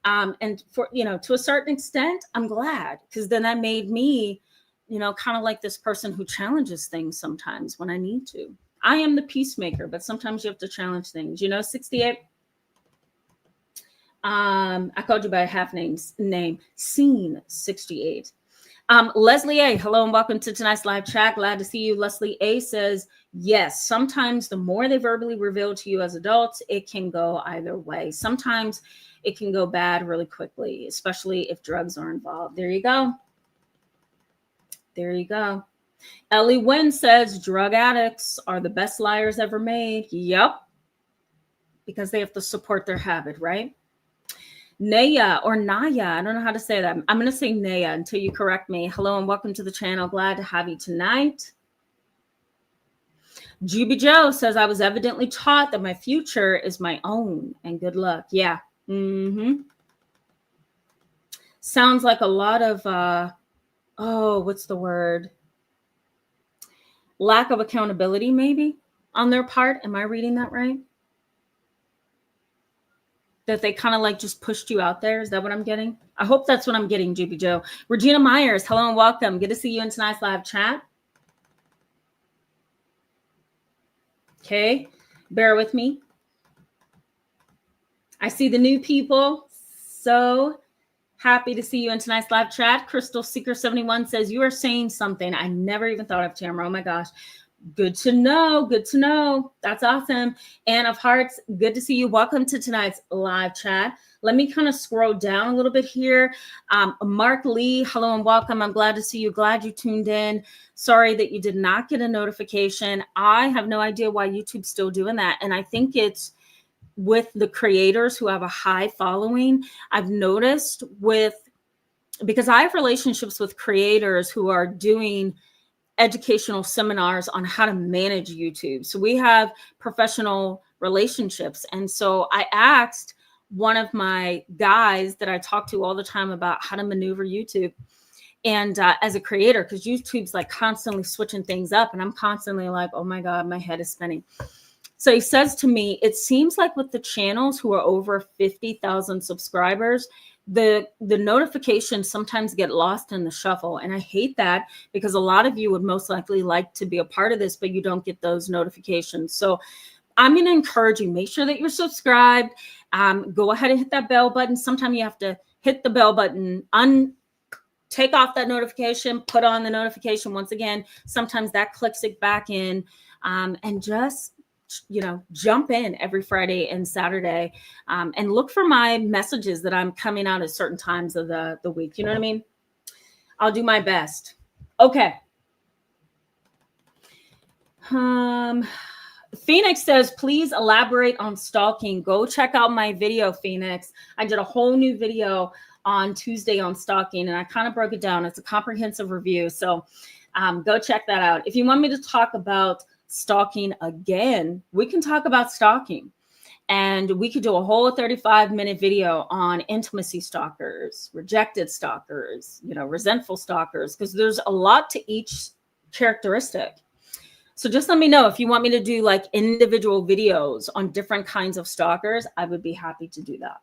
And for, you know, to a certain extent, I'm glad, because then that made me, you know, kind of like this person who challenges things sometimes when I need to. I am the peacemaker, but sometimes you have to challenge things, you know. 68. I called you by a half name. Scene 68. Leslie A, hello and welcome to tonight's live chat. Glad to see you. Leslie A says, yes, sometimes the more they verbally reveal to you as adults, it can go either way. Sometimes it can go bad really quickly, especially if drugs are involved. There you go. There you go. Ellie Wynn says, drug addicts are the best liars ever made. Yep. Because they have to support their habit, right? Naya or Naya, I don't know how to say that. I'm going to say Naya until you correct me. Hello and welcome to the channel. Glad to have you tonight. Juby Joe says, I was evidently taught that my future is my own and good luck. Yeah. Sounds like a lot of, what's the word? Lack of accountability, maybe, on their part. Am I reading that right? That they kind of like just pushed you out there. Is that what I'm getting? I hope that's what I'm getting, Juby Joe. Regina Myers, hello and welcome. Good to see you in tonight's live chat. Okay, bear with me. I see the new people. So happy to see you in tonight's live chat. Crystal Seeker 71 says, you are saying something I never even thought of, Tamara. Oh my gosh. Good to know. Good to know. That's awesome. Anne of Hearts, good to see you. Welcome to tonight's live chat. Let me kind of scroll down a little bit here. Mark Lee, hello and welcome. I'm glad to see you. Glad you tuned in. Sorry that you did not get a notification. I have no idea why YouTube's still doing that. And I think it's with the creators who have a high following. I've noticed because I have relationships with creators who are doing educational seminars on how to manage YouTube. So we have professional relationships. And so I asked one of my guys that I talk to all the time about how to maneuver YouTube. And as a creator, because YouTube's like constantly switching things up, and I'm constantly like, oh my God, my head is spinning. So he says to me, it seems like with the channels who are over 50,000 subscribers, the notifications sometimes get lost in the shuffle. And I hate that, because a lot of you would most likely like to be a part of this, but you don't get those notifications. So I'm going to encourage you, make sure that you're subscribed. Go ahead and hit that bell button. Sometimes you have to hit the bell button, take off that notification, put on the notification once again. Sometimes that clicks it back in, and just, jump in every Friday and Saturday, and look for my messages that I'm coming out at certain times of the week. You know what I mean? I'll do my best. Okay. Phoenix says, please elaborate on stalking. Go check out my video, Phoenix. I did a whole new video on Tuesday on stalking, and I kind of broke it down. It's a comprehensive review. So go check that out. If you want me to talk about stalking again, we can talk about stalking, and we could do a whole 35-minute video on intimacy stalkers, rejected stalkers, resentful stalkers, because there's a lot to each characteristic. So just let me know if you want me to do like individual videos on different kinds of stalkers. I would be happy to do that.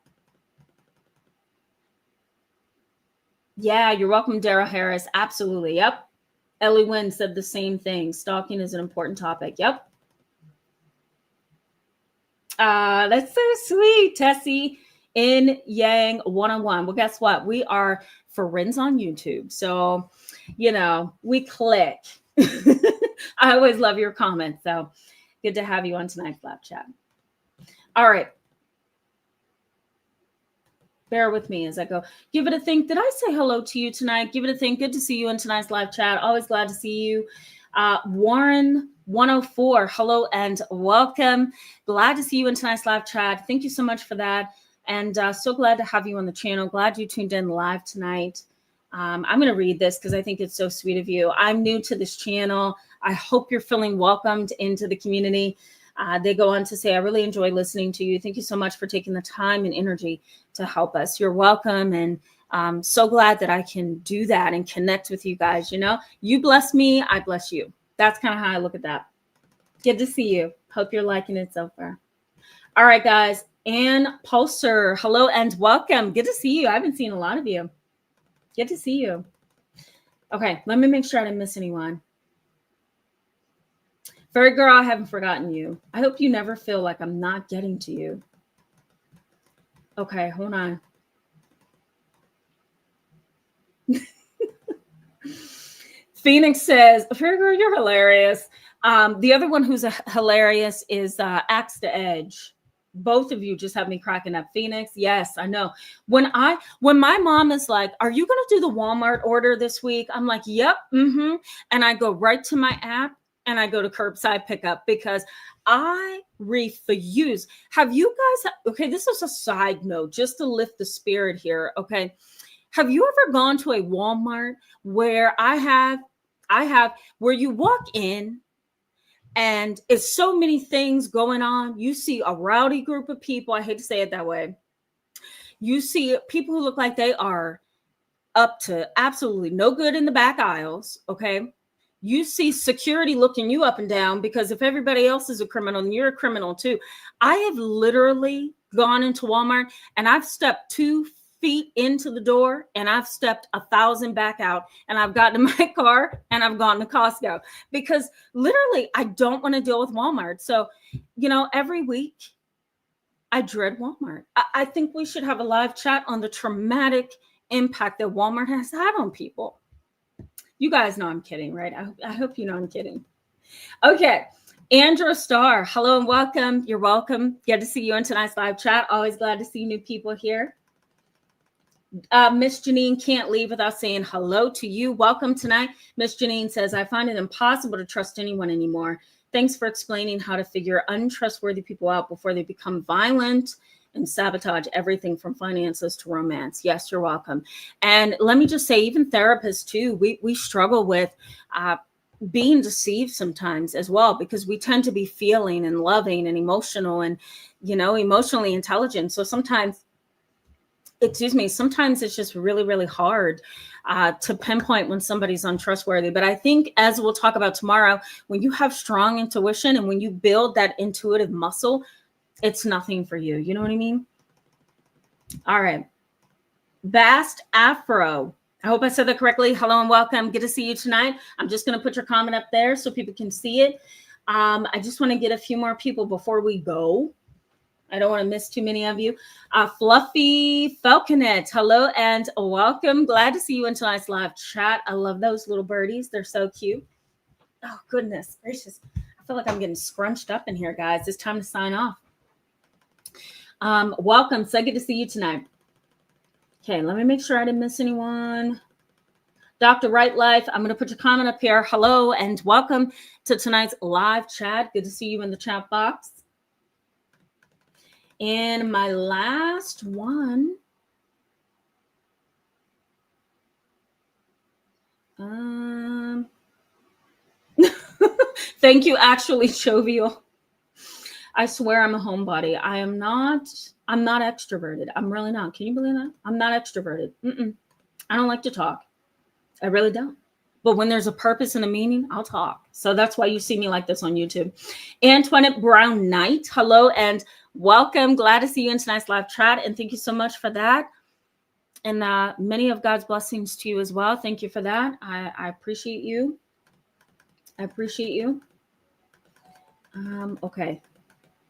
Yeah, you're welcome, Dara Harris. Absolutely. Yep. Ellie Wynn said the same thing. Stalking is an important topic. Yep. That's so sweet, Tessie. In Yang 101. Well, guess what? We are friends on YouTube. So, we click. I always love your comments. So good to have you on tonight's live chat. All right. Bear with me as I go. Give it a think. Did I say hello to you tonight? Give it a think. Good to see you in tonight's live chat. Always glad to see you. Warren 104. Hello and welcome. Glad to see you in tonight's live chat. Thank you so much for that. And so glad to have you on the channel. Glad you tuned in live tonight. I'm going to read this because I think it's so sweet of you. I'm new to this channel. I hope you're feeling welcomed into the community. They go on to say, I really enjoy listening to you. Thank you so much for taking the time and energy to help us. You're welcome. And I'm so glad that I can do that and connect with you guys. You bless me, I bless you. That's kind of how I look at that. Good to see you. Hope you're liking it so far. All right, guys. Ann Pulser, hello and welcome. Good to see you. I haven't seen a lot of you. Good to see you. Okay, let me make sure I didn't miss anyone. Fairy girl, I haven't forgotten you. I hope you never feel like I'm not getting to you. Okay, hold on. Phoenix says, Fairy girl, you're hilarious. The other one who's hilarious is Axe to Edge. Both of you just have me cracking up. Phoenix, yes, I know. When my mom is like, are you going to do the Walmart order this week? I'm like, yep, and I go right to my app and I go to curbside pickup because I refuse. Have you guys, okay, this is a side note just to lift the spirit here, okay? Have you ever gone to a Walmart where I have where you walk in and it's so many things going on. You see a rowdy group of people. I hate to say it that way. You see people who look like they are up to absolutely no good in the back aisles. Okay. You see security looking you up and down because if everybody else is a criminal, then you're a criminal too. I have literally gone into Walmart and I've stepped 2 feet into the door and I've stepped 1,000 back out and I've gotten to my car and I've gone to Costco because literally I don't want to deal with Walmart. So, every week I dread Walmart. I think we should have a live chat on the traumatic impact that Walmart has had on people. You guys know I'm kidding, right? I hope you know I'm kidding. Okay. Andrew Starr, hello and welcome. You're welcome. Good to see you in tonight's live chat. Always glad to see new people here. Miss Janine can't leave without saying hello to you. Welcome tonight. Miss Janine says, I find it impossible to trust anyone anymore. Thanks for explaining how to figure untrustworthy people out before they become violent and sabotage everything from finances to romance. Yes, you're welcome. And let me just say, even therapists too, we struggle with being deceived sometimes as well, because we tend to be feeling and loving and emotional and, emotionally intelligent. So sometimes, sometimes it's just really, really hard to pinpoint when somebody's untrustworthy. But I think, as we'll talk about tomorrow, when you have strong intuition and when you build that intuitive muscle, it's nothing for you. You know what I mean? All right. Bast Afro. I hope I said that correctly. Hello and welcome. Good to see you tonight. I'm just going to put your comment up there so people can see it. I just want to get a few more people before we go. I don't want to miss too many of you. Fluffy Falconet, hello and welcome. Glad to see you in tonight's live chat. I love those little birdies. They're so cute. Oh, goodness gracious. I feel like I'm getting scrunched up in here, guys. It's time to sign off. Welcome. So good to see you tonight. Okay, let me make sure I didn't miss anyone. Dr. Right Life, I'm going to put your comment up here. Hello and welcome to tonight's live chat. Good to see you in the chat box. And my last one. Thank you, actually, Jovial. I swear I'm a homebody. I'm not extroverted. I'm really not. Can you believe that? I'm not extroverted. I don't like to talk. I really don't. But when there's a purpose and a meaning, I'll talk. So that's why you see me like this on YouTube. Antoinette Brown Knight, hello and welcome. Glad to see you in tonight's live chat. And thank you so much for that. And many of God's blessings to you as well. Thank you for that. I appreciate you. I appreciate you. Okay.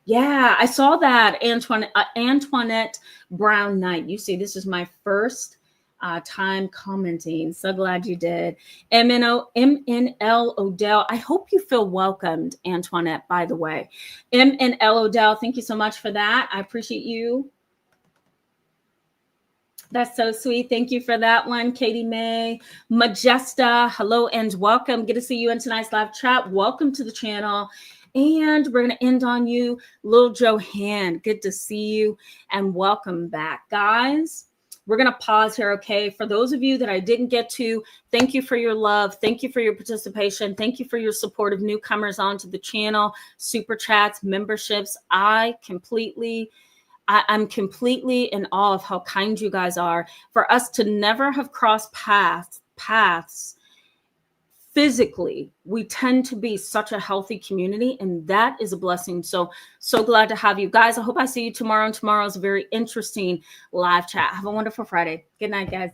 Yeah, I saw that, Antoinette Brown Knight. You see, this is my first time commenting. So glad you did. MNL Odell. I hope you feel welcomed, Antoinette, by the way. MNL Odell, thank you so much for that. I appreciate you. That's so sweet. Thank you for that one. Katie May, Majesta, hello and welcome. Good to see you in tonight's live chat. Welcome to the channel. And we're going to end on you, Lil Johan. Good to see you and welcome back, guys. We're going to pause here, okay? For those of you that I didn't get to, thank you for your love. Thank you for your participation. Thank you for your support of newcomers onto the channel, super chats, memberships. I'm completely in awe of how kind you guys are. For us to never have crossed paths physically, we tend to be such a healthy community, and that is a blessing. So glad to have you guys. I hope I see you tomorrow, and tomorrow's a very interesting live chat. Have a wonderful Friday. Good night, guys.